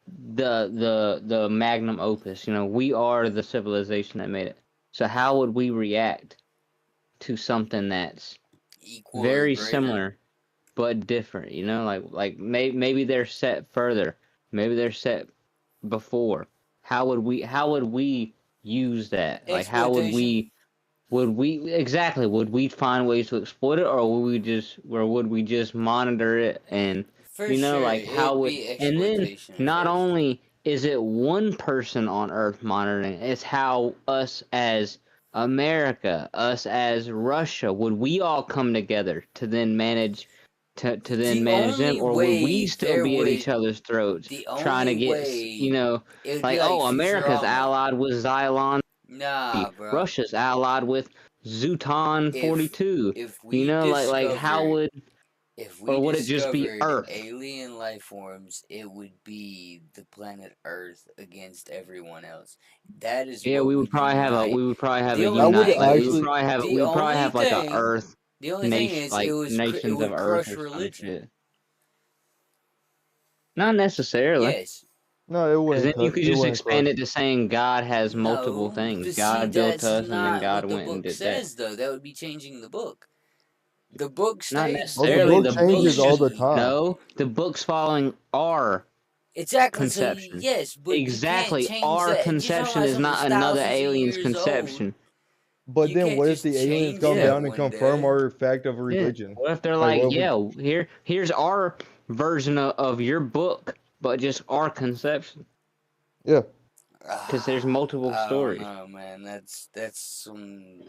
the magnum opus. We are the civilization that made it. So how would we react to something that's Equal or very greater. similar but different? Like maybe they're set further, maybe they're set before. How would we use that? Like how would Exploitation. would we find ways to exploit it, or would we just monitor it and For sure, like how it'd would be and then exploitation not first. only is it one person on Earth monitoring, it's how us as America, us as Russia, would we all come together to then manage them, only or would we way still there be at each would- other's throats The trying to only get way it would like, be oh, like America's Futurama. allied with Xylon, Nah, bro. Russia's allied with Zuton 42. If we Like how would If we or would it just be discovered Earth? alien life forms, it would be the planet Earth against everyone else. That is Yeah, what we would probably have a unite. we would probably have The a only That would unite. Like we would actually- probably have the we would probably only have like a thing- Earth The only thing nation, is, like it nations would of Earth crush or some religion. shit. Not necessarily. Yes. No, it Because wouldn't. then you could it just wouldn't expand crush. it to saying God has multiple No, things. but God see, built that's us, and then not God what the went and book did says, though. That would be changing the book. The book Not states Well, the necessarily. book The changes book's all the just time. no. The book's following our Exactly. conception. So yes, but Exactly. you can't change Our that. conception is not another alien's conception. But You then, can't what if just the aliens change come that down and one confirm day. our fact of Yeah. religion? What if they're Like, like, what would- yeah, here's our version of your book, but just our conception? Yeah. Because there's multiple stories. I don't know, man. That's some.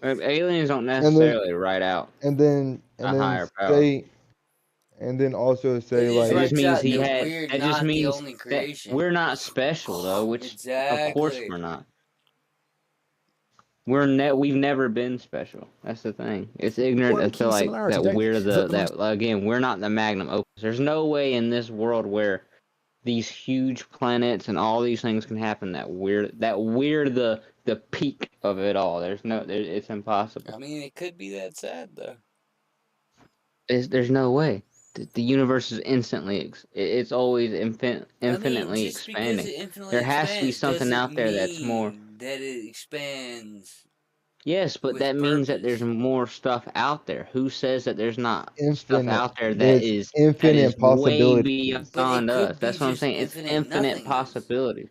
Aliens don't necessarily write out And then a higher power. say, and then also say It just like, It just writes means out he that had. we're That just not the means only that creation. we're not special, though. Which of course Exactly. we're not. We've never been special. That's the thing. It's ignorant One to key like similarity, that Dave, we're that the most- again, we're not the magnum opus. There's no way in this world where these huge planets and all these things can happen that we're the peak of it all. It's impossible. I mean, it could be that sad, though. There's no way. The universe is it's always infinitely just because expanding. it infinitely There has to be expands something doesn't out there that's more. mean that it expands. Yes, but with that means that there's purpose. more stuff out there. Who says that there's not stuff infinite. out there that There's is infinite way possibilities. beyond But it could us? That's be what I'm just saying. It's infinite infinite nothingness. possibilities.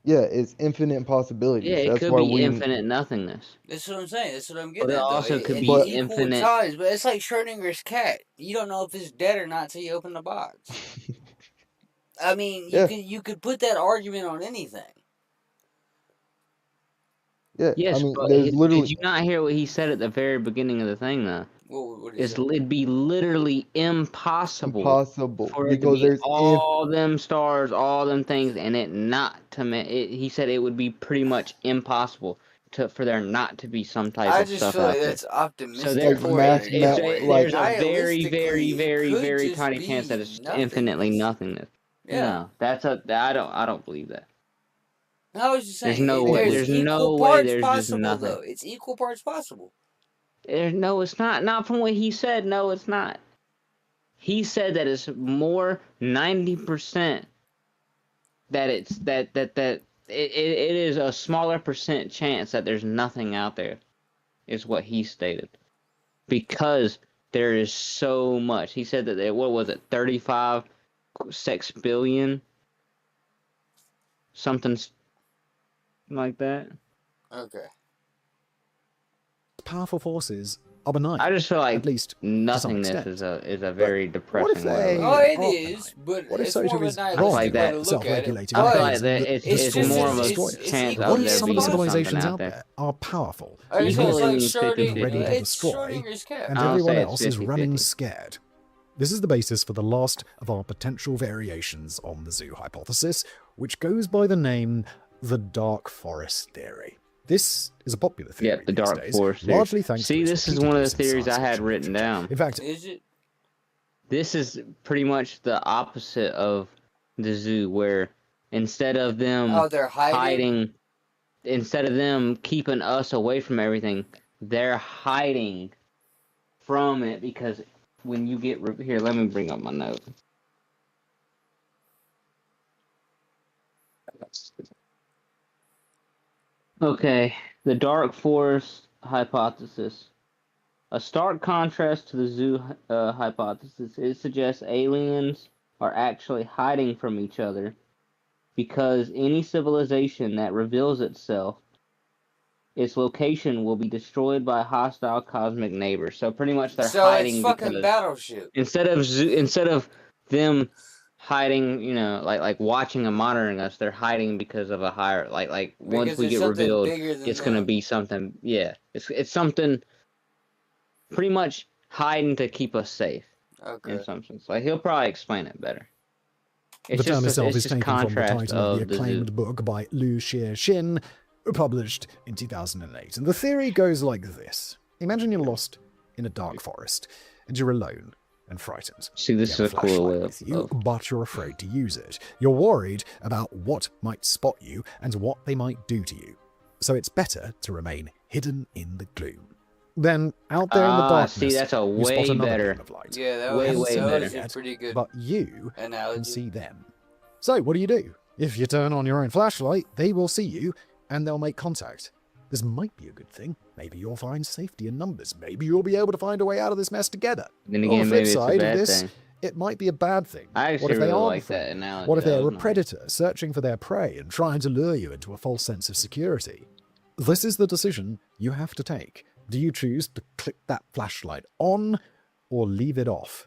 Yeah, it's infinite possibilities. Yeah, it That's could why be we. infinite nothingness. That's what I'm saying. That's what I'm But getting it at, though. also could At be But- equal infinite. times, but it's like Schrodinger's cat. You don't know if it's dead or not till you open the box. I mean, Yeah. you could put that argument on anything. Yeah, Yes, I mean, but there's literally did you not hear what he said at the very beginning of the thing, though? What is it? It'd be literally impossible impossible for it to because be there's all them stars, all them things, and it not to he said it would be pretty much impossible for there not to be some type I of just stuff feel out like there. that's optimistic. So therefore, math- it's, math- it's, like- there's a very, very, Realistically, it very, could very just tiny be chance that it's nothingness. infinitely nothingness. Yeah. No, I don't believe that. I was just saying. There's no way. There's There's no equal way. parts There's just possible, nothing. though. It's equal parts possible. No, it's not. Not from what he said. No, it's not. He said that it's more 90% that it is a smaller percent chance that there's nothing out there, is what he stated, because there is so much. He said that what was it, 35 sexbillion, something like that. Okay. powerful forces are benign. I just feel like at least nothingness extent. is a very depressing they- way. Oh, it Oh, is, but What if it's more social of a is nihilistic wrong, like way that to look at it. self-regulating I feel But like that it's it's just- more of a it's chance equally of what if there some of being the civilizations something out out there. there are powerful, I was Equally like evil, Schrodinger, ready to it's destroy, Schrodinger's cat. and I'll everyone say it's else is running 50-50. scared? This is the basis for the last of our potential variations on the zoo hypothesis, which goes by the name the Dark Forest theory. This is a popular theory Yep, the these Dark days, Forest theory. largely thanks See, to its this is repeated one of the use in theories I science had fiction written literature. down. In fact, Is it? This is pretty much the opposite of the zoo, where instead of them Oh, they're hiding. instead of them keeping us away from everything, they're hiding from it because when you get here, let me bring up my note. Okay, the dark forest hypothesis. A stark contrast to the zoo hypothesis, it suggests aliens are actually hiding from each other because any civilization that reveals itself, its location will be destroyed by hostile cosmic neighbors. So pretty much they're So hiding it's fucking because Battleship. instead of them hiding, like watching and monitoring us, they're hiding because of a higher like once Because we there's get something revealed, bigger than it's gonna them. be something. Yeah, it's something pretty much hiding to keep us safe Okay. in some sense. Like he'll probably explain it better. the term itself it's is just taken from the contrast title of the of the zoo. acclaimed book by Liu Xie-xin, published in 2008. And the theory goes like this. Imagine you're lost in a dark forest, and you're alone and frightened. See, this You is have a cool flashlight way with of, you, but you're afraid to use it. You're worried about what might spot you and what they might do to you. So it's better to remain hidden in the gloom. Then, out there in the darkness, see, that's a you spot way another better. beam of light. Yeah, that You Way, haven't was, way seen that them was better. a pretty good But you can analogy. see them. So, what do? If you turn on your own flashlight, they will see you, and they'll make contact. This might be a good thing. Maybe you'll find safety in numbers. Maybe you'll be able to find a way out of this mess together. Then On again, the flip maybe it's a side of bad this, thing. it might be a bad thing. I What actually if they really are like friends? that analogy. What if That they're a was nice. predator searching for their prey and trying to lure you into a false sense of security? This is the decision you have to take. Do you choose to click that flashlight on or leave it off?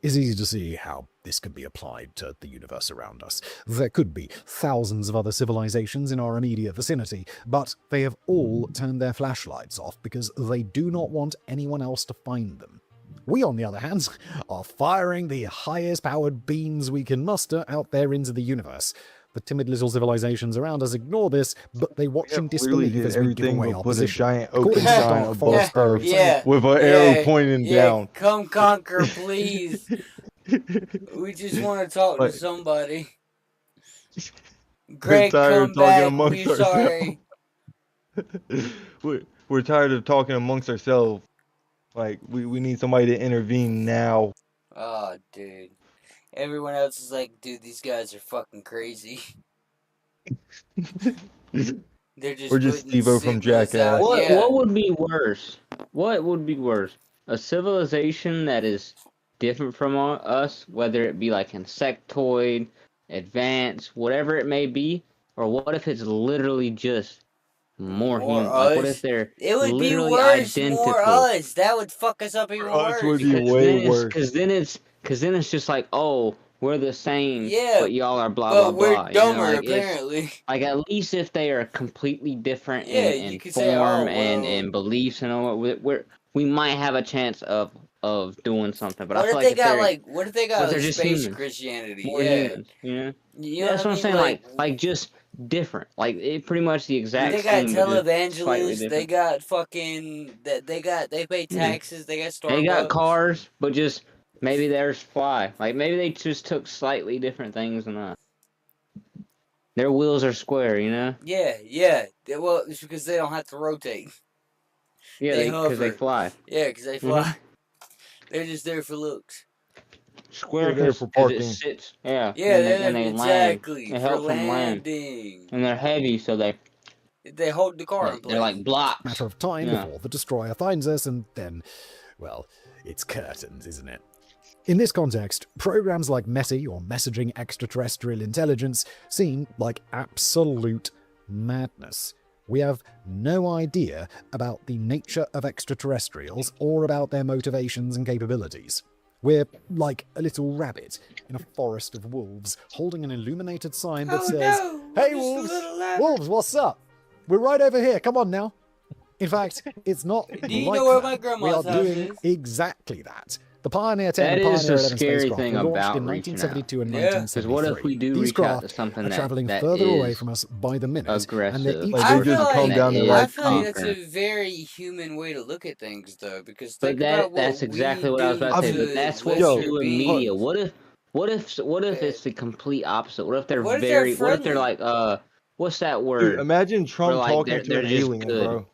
It's easy to see how this could be applied to the universe around us. There could be thousands of other civilizations in our immediate vicinity, but they have all turned their flashlights off because they do not want anyone else to find them. We, on the other hand, are firing the highest powered beams we can muster out there into the universe. The timid little civilizations around us ignore this, but they watch in Literally disbelief did as we give everything away but our put a position. giant According open to the sign Dark above Forest Earth Yeah. with an arrow pointing down. Come conquer, please. We just want to talk to Like- somebody. Greg, tired come of talking back. amongst We're sorry. We're tired of talking amongst ourselves. Like, we need somebody to intervene now. Oh, dude. Everyone else is like, dude, these guys are fucking crazy. They're just Or just putting Steve-O from signals Jackass. out. What Yeah. what would be worse? What would be worse? A civilization that is different from us, whether it be like insectoid, advanced, whatever it may be, or what if it's literally just more More human? Like, what us? if they're It would be literally worse. identical? More us. That would fuck us up even For us, worse. would be Because way then it's, worse. Because then it's just like, oh, we're the same, Yeah, but y'all are blah but blah we're blah. dumber, like, it's- apparently. like at least if they are completely different Yeah, in you could say, oh, form well. and beliefs and all, we might have a chance of doing something. But I What feel if like they if got they're like? What if they got but like they're just space humans. Christianity? more Yeah, humans, you know? you know That's what I'm I saying. mean? Like just different. Like it pretty much the exact They got same. but just slightly televangelists. They different. got fucking. They pay taxes. They got Starbucks. They got cars, but just maybe theirs fly. Like maybe they just took slightly different things than us. Their wheels are square, you know? Yeah. Well, it's because they don't have to rotate. Yeah, They because they hover. fly. Yeah, because they fly. They're just there for looks. Square They're there because for it parking. sits. Yeah. Yeah, and they land. exactly It for helps them land. landing. And they're heavy, so They hold the car in place. they're like blocks. Matter of time Yeah. before the destroyer finds us, and then, well, it's curtains, isn't it? In this context, programs like METI, or Messaging Extraterrestrial Intelligence, seem like absolute madness. We have no idea about the nature of extraterrestrials or about their motivations and capabilities. We're like a little rabbit in a forest of wolves, holding an illuminated sign that says, "Hey wolves! Wolves, what's up? We're right over here, come on now." In fact, it's not Do you like know where that. my We grandma's are house doing is? exactly that. The Pioneer 10 That and is Pioneer the 11 scary spacecraft thing were launched about in reaching out. 1972 and Yeah. 1973. Because what if we do These reach out to craft something are traveling that further away is from us by the minute, and aggressive? they're each Like, I they feel just come like down and I like feel like that's conquer. a very human way to look at things, though, because But think about what that's exactly we what I was do about to say. to But that's what Yo, we lesser do in beings. media. What if it's the complete opposite? What if they're What if they're very? What if they're friendly? like what's that dude, word? imagine Where Trump like talking to they're an just alien, good. bro.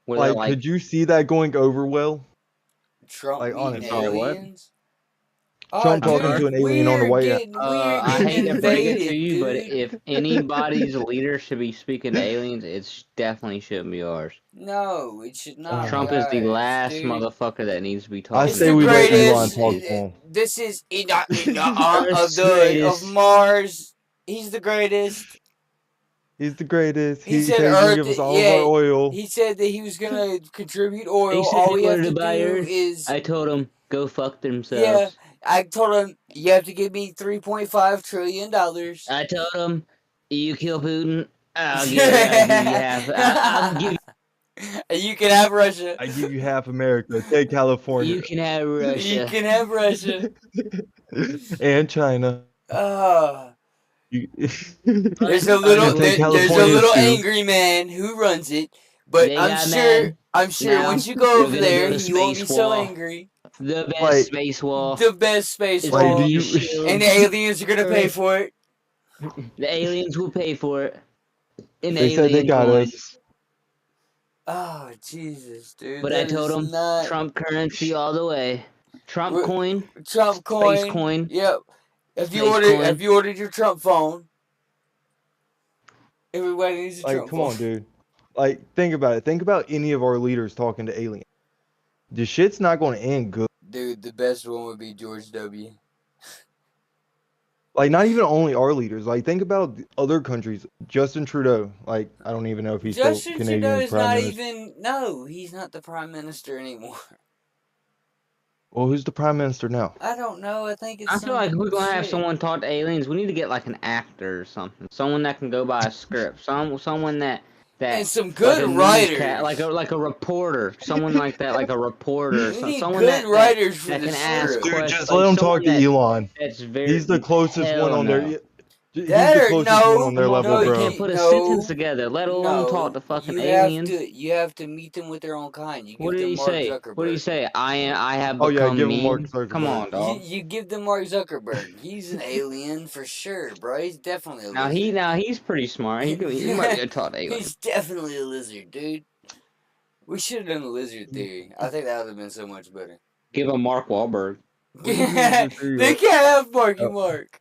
Where they're Like, like could you see that going over well? Trump Like, meeting honestly. Sorry, what? aliens? Oh, Trump talking dude, to an alien on the White House. we're I getting hate to break it to invaded, you, but dude. if anybody's leader should be speaking to aliens, it's definitely shouldn't be ours. No, it should not Trump be is the ours, last dude. motherfucker that needs to be I talking. It's say the we let Elon greatest. talk to him. This is Earth's of greatest. Mars. He's the greatest. He's the greatest. He He said said he's gonna Earth. give us all Yeah, of our oil. he said that he was gonna contribute He oil. said All he we have wanted to to buy do Earth. is I told him go fuck yeah. themselves. I told him you have to give me $3.5 trillion. I told him you kill Putin, I'll give you half. I'll give You can have Russia. I give you half America. Take California. you can have You Russia. can have Russia. And China. You, There's a I little can take there's a California little too. angry man who runs it, but They got mad. I'm sure Now once you go they're over gonna there, build a he won't be space so wall. angry. The best Like- space wall. The best space It's Like, gonna wall, do be a you- shield. and the aliens are gonna pay for it. The aliens will pay for it. In They said they alien got coins. us. Oh Jesus, dude! But that I told is him not Trump currency all the way. Trump We're- coin. Trump Space coin. coin. Yep. Have Space you ordered your Trump phone? Everybody needs a Like, Trump come phone. on, dude. Like, think about it. Think about any of our leaders talking to aliens. The shit's not going to end good. Dude, the best one would be George W. Like, not even only our leaders. Like, think about the other countries. Justin Trudeau. Like, I don't even know if he's Justin still Canadian Trudeau is Prime not Minister. even. No, he's not the prime minister anymore. Well, who's the Prime Minister now? I don't know. I think it's. I feel like if we're gonna have shit. someone talk to aliens, we need to get like an actor or something. Someone that can go by a script. Someone that And some like good a writers. like a reporter. Someone like that, like a reporter. We need Someone good that writers for that the can ask script. Dude, questions. just let him talk to someone Elon. That's very. He's the closest Hell one on no. their. He's That the or closest no, one on their Come on, level, bro, you bro. can't put a No, sentence together, let alone No, talk to fucking you aliens. you have to meet them with their own kind. You give What did them he Mark say? Zuckerberg. What did he say? I have Oh, yeah, become give him Mark me. Zuckerberg. Come on, dog. You give them Mark Zuckerberg. He's an alien for sure, bro. He's definitely a lizard. Now he's pretty smart. He might be a taught alien. He's definitely a lizard, dude. We should have done the lizard theory. I think that would have been so much better. Give him Mark Wahlberg. They can't have Marky Mark.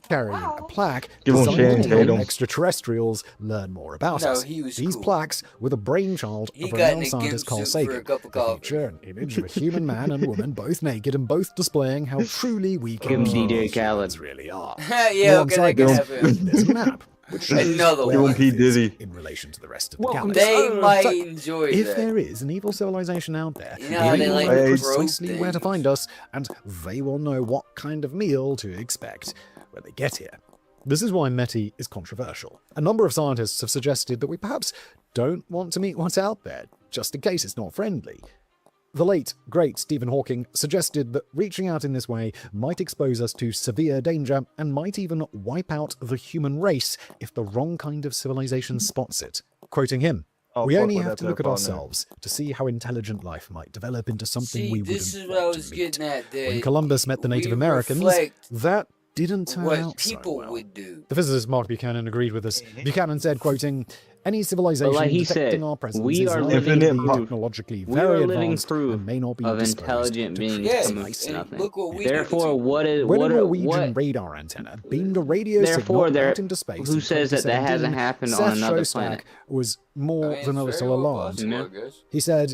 Carrying a plaque Give him designed Channing to help Tatum. extraterrestrials learn more about No, us. he was These cool. plaques were the brainchild He of got in renowned a scientist gimp Carl suit for a Sagan. cup of They coffee. feature an image of a human man and woman, both naked and both displaying how truly we Give him can DJ Khaled. humans really are. Yeah, okay, Alongside that can this, happen. there's a map which shows Another where one. Earth Give him P. is Diddy. in relation to the rest of the Welcome galaxy. They might So, enjoy if that. there is an evil civilization out there, You know how they will like know to precisely probe where to things. find us, and they will know what kind of meal to expect when they get here. This is why METI is controversial. A number of scientists have suggested that we perhaps don't want to meet what's out there, just in case it's not friendly. The late, great Stephen Hawking suggested that reaching out in this way might expose us to severe danger and might even wipe out the human race if the wrong kind of civilization spots it. Quoting him, Oh, we fuck only with have that to look at pedophile now. ourselves to see how intelligent life might develop into something See, we wouldn't this is what I want was to meet. getting at. That When Columbus met the Native we Americans, reflect that didn't turn what out so people well. would do. The physicist Mark Buchanan agreed with us. Buchanan said, quoting, any civilization like he detecting said, our presence we is are likely living to in be proof. technologically We are very living advanced proof and may not be of disposed intelligent to beings create Yes, coming space. to and nothing. look what we do Therefore, to what is When a what Norwegian radar antenna beamed a radio Therefore, signal there- out into space who in says that 2017, hasn't happened on Seth another Shostak planet? was I more mean, than a it's little very well alarmed. possible, Yeah. I guess. He said,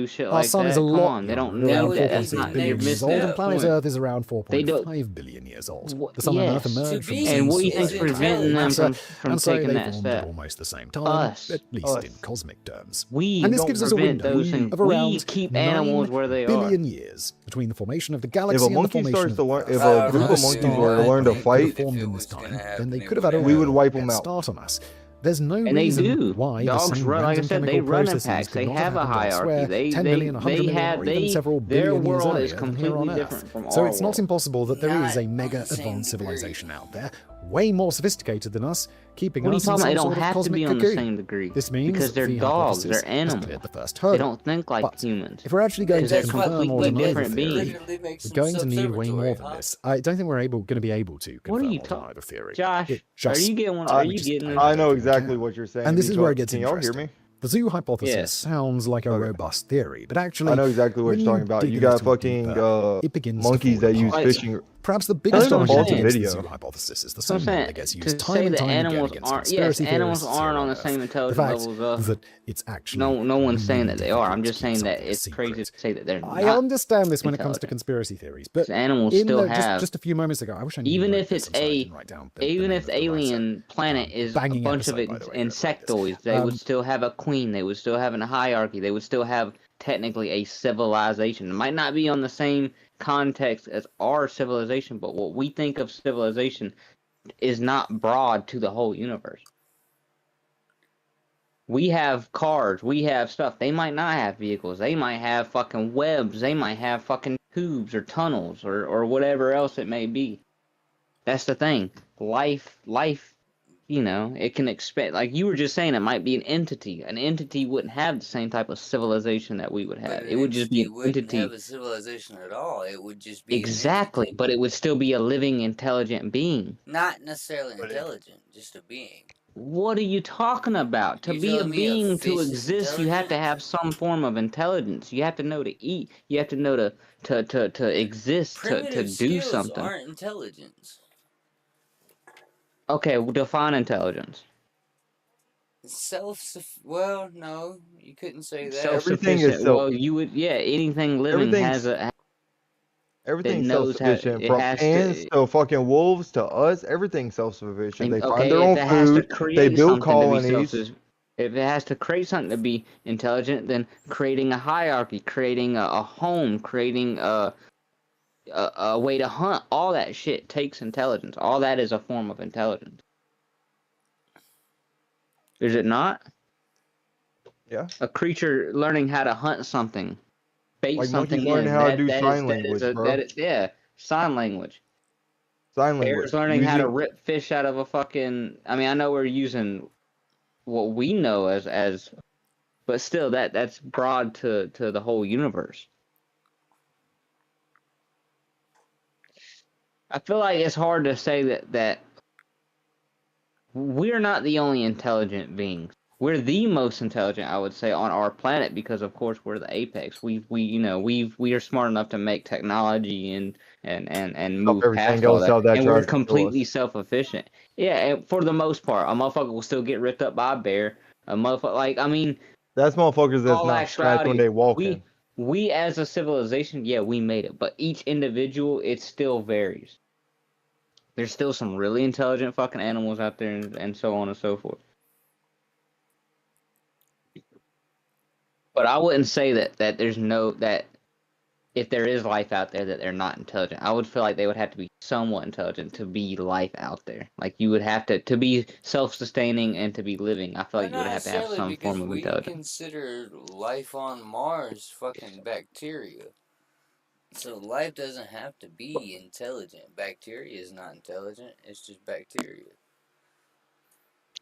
do shit Our like sun that. is a Come lot on, they don't younger, know around that. that's That's 4.6 not. the You're billion years missing old, the and planet point. Earth is around They don't. 4.5 billion years old. Wh- The sun and Earth yes. emerged To from be- the same And what do you source. think's It's preventing them intelligence. from And so taking they that formed at step? almost the same time, Us. at least in Us. cosmic terms. We And this don't gives us a prevent window those things. of We around keep 9 animals where they are. billion years between the formation of the If galaxy a and the monkey formation starts of to the learn, Earth. if Oh, a group If of a monkeys star were to learn to could have fight, formed If it in was this gonna time, happen, then they it could have would had a we would wipe head them out. start on us. There's no And they reason do. why the Dogs same run, like I random said, they chemical run in processes packs. could They not have a happened hierarchy. elsewhere They 10 they million, 100 they million, have or even several their billion years world is earlier than here on completely Earth. different from So our it's not world. impossible that there is Not a mega on the same advanced degree. civilization out there, way more sophisticated than us, keeping What are you us in talking about? some They don't sort of have to cosmic be on the cocoon. same degree. This means Because they're the dogs, hypothesis they're has animals. cleared the first They hurdle. don't think like But humans. if we're actually going They're to completely confirm or deny the different theory, beings. we're going to need way more than this. I don't think we're going to be able to What are confirm you or talking? deny the theory. Josh, It are just you getting one? I- Are we you just- getting I it? know don't think exactly can. what you're saying. And this is where it gets Can y'all hear interesting. me? The zoo hypothesis Yes. sounds like a Okay. robust theory, but actually, I know exactly what when you're talking about. dig You a got little fucking deeper, it begins to monkeys fall that use apart. fishing. Perhaps the That's biggest what I'm argument saying. against the Video. zoo hypothesis is the So I'm same one saying that gets to used time say and that time again animals against aren't. Yes, conspiracy animals theorists aren't here on the Earth. same The intelligence fact levels. that it's actually No one's saying really that they are. I'm difficult just to keep saying that something a it's crazy to secret. say that they're I not. understand this when it comes to intelligent. conspiracy theories, but 'Cause animals in still the, have. just a few moments ago, I wish I knew Even who wrote if this. it's I'm sorry I a, didn't write down the even name if of the writer. alien planet is a Banging bunch of episode, by the way, whoever wrote this. insectoids, they would still have a queen. They would still have a hierarchy. They would still have technically a civilization. It might not be on the same context as our civilization, but what we think of civilization is not broad to the whole universe. We have cars, we have stuff. They might not have vehicles. They might have fucking webs. They might have fucking tubes or tunnels or whatever else it may be. That's the thing. Life, you know, it can expect, like you were just saying, it might be an entity. An entity wouldn't have the same type of civilization that we would have. But It would just be an wouldn't entity. have a civilization at all. It would just be an Exactly, entity. but it would still be a living, intelligent being. Not necessarily intelligent, just a being. What are you talking about? To You be a telling me a being to fish is exist, you have to intelligent? have some form of intelligence. You have to know to eat. You have to know to exist, to Primitive do skills something. aren't intelligence. Okay, well, define intelligence. Well, no, you couldn't say that. Everything is Self-sufficient. self- Well, you would, yeah. Anything living Everything's- has a. Everything's knows how- self-sufficient. it From has ants to- to fucking wolves to us, everything's self-sufficient. They Okay, find their if own it has to food. They create build something to be colonies. if it has to create something to be intelligent, then creating a hierarchy, creating a home, creating a way to hunt, all that shit takes intelligence. All that is a form of intelligence. Is it not? Yeah. A creature learning how to hunt something, bait Like something monkeys learning in. how to do that sign is- that is language, bro. yeah, sign language. Sign language. Bears learning how to Using- rip fish out of a fucking. I mean, I know we're using what we know as, but still, that's broad to the whole universe. I feel like it's hard to say that we're not the only intelligent beings. We're the most intelligent, I would say, on our planet because, of course, we're the apex. We are smart enough to make technology and move everything past all else that, out that and we're tries to kill completely us. self-efficient. Yeah, and for the most part, a motherfucker will still get ripped up by a bear. A motherfucker, like, I mean, That's motherfuckers that's all not smacked when actuality, they walking. we as a civilization, yeah, we made it, but each individual, it still varies. There's still some really intelligent fucking animals out there, and so on and so forth. But I wouldn't say that there's that if there is life out there that they're not intelligent. I would feel like they would have to be somewhat intelligent to be life out there. Like you would have to be self-sustaining and to be living. I feel like you would have to have some form of intelligence. We consider life on Mars fucking bacteria. So life doesn't have to be intelligent. Bacteria is not intelligent. It's just bacteria.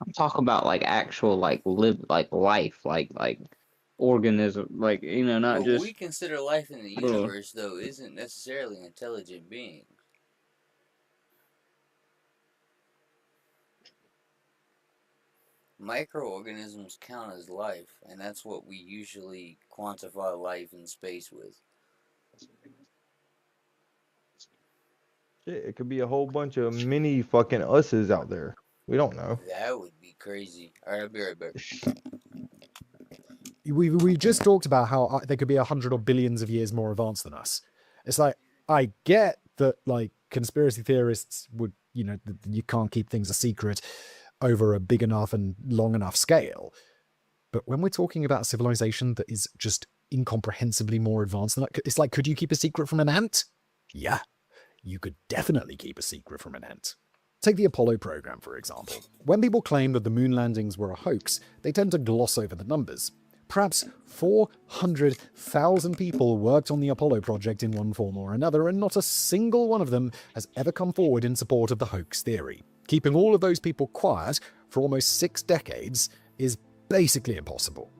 I'm talking about like actual like life, like organism, like, you know, not What just we consider life in the universe, though, isn't necessarily intelligent beings. Microorganisms count as life, and that's what we usually quantify life in space with. Shit, it could be a whole bunch of mini fucking us's out there. We don't know. That would be crazy. Alright, I'll be right back. We just talked about how they could be 100 or billions of years more advanced than us. It's like, I get that, like, conspiracy theorists would, you know, you can't keep things a secret over a big enough and long enough scale. But when we're talking about a civilization that is just incomprehensibly more advanced than that, it's like, could you keep a secret from an ant? Yeah, you could definitely keep a secret from an ant. Take the Apollo program, for example. When people claim that the moon landings were a hoax, they tend to gloss over the numbers. Perhaps 400,000 people worked on the Apollo project in one form or another, and not a single one of them has ever come forward in support of the hoax theory. Keeping all of those people quiet for almost 6 decades is basically impossible.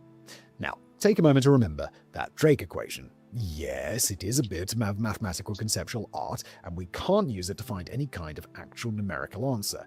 Now, take a moment to remember that Drake equation. Yes, it is a bit of mathematical conceptual art, and we can't use it to find any kind of actual numerical answer.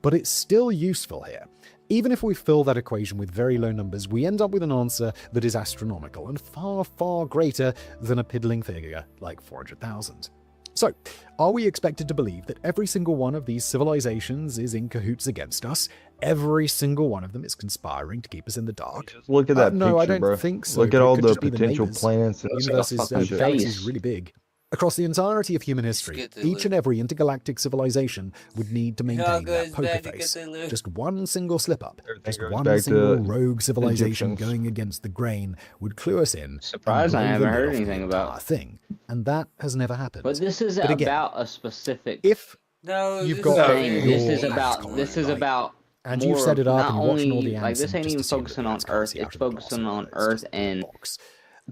But it's still useful here. Even if we fill that equation with very low numbers, we end up with an answer that is astronomical and far, far greater than a piddling figure like 400,000. So, are we expected to believe that every single one of these civilizations is in cahoots against us? Every single one of them is conspiring to keep us in the dark? Look at that picture, no, I don't bro. think so. Look but at it all could the just be potential neighbors. planets. The Looks universe like a is fucking galaxy is face. really big. Across the entirety of human history, get the each and loot. every intergalactic civilization would need to How maintain good that is poker that to get face. the loot? Just one single slip-up, Everything just goes one back single to rogue civilization Egyptians. going against the grain would clue us in. and Surprised I blow the haven't lid heard off the anything about. entire thing. And that has never happened. But this is But again, about a specific if No, You've this got is thing. very This your is about. colony, This is right? about. and more you've set of it up not and you're watching all only the like ants this and ain't just even assume that focusing the on ants can't Earth. see It's out of the glass focusing on it's Earth just a and box.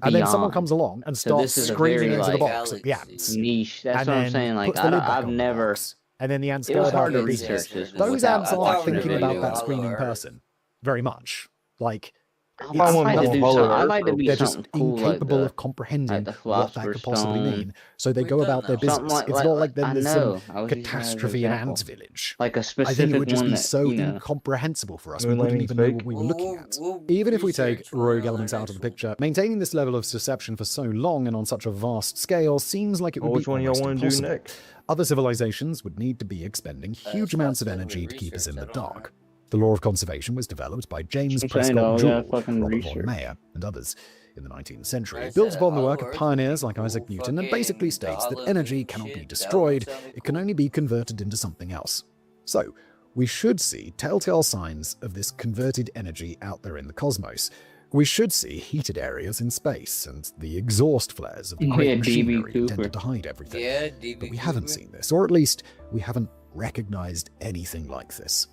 And then someone comes beyond. along and So starts this is a screaming very, into the like, box at the ants. niche. That's and what I'm then saying. Like puts the lid back I've on the never. box. And then the ants It go was about hard their to business. research this Those without ants aren't watching the thinking about video. that screaming Hollow Earth. person very much. Like, I'd it's want like more to do Hollow something. I'd Earth like to be they're something just cool like incapable the of comprehending the what that Philosopher's could possibly Stone. mean. So they We've go done about their that one. something business. like It's like, not like like then I there's know. some I was using that as an catastrophe in example. Ant Village. Like a I specific think it would just one be that so you know. incomprehensible for us. We Moon wouldn't landing's even know fake. what we were looking at. We'll Even if we take research rogue on elements the out of the next one. picture, maintaining this level of deception for so long and on such a vast scale seems like it would Which be one y'all almost want to do impossible. next? Other civilizations would need to be expending huge That's why I amounts of said we energy to keep us in research. the I don't dark. The law of conservation was developed by James I'm saying, Prescott we gotta Joule, fucking Robert von research. Mayer, and others in the 19th century. I It builds said upon the Hollow work of Earth would pioneers be like cool. Isaac Newton and basically Fucking states that Hollow energy Earth cannot be shit, that destroyed, sounded it can cool. only be converted into something else. So, we should see telltale signs of this converted energy out there in the cosmos. We should see heated areas in space and the exhaust flares of the Yeah, great D.B. machinery Cooper. intended to hide everything. Yeah, DB But we haven't Cooper. seen this, or at least we haven't recognized anything like this.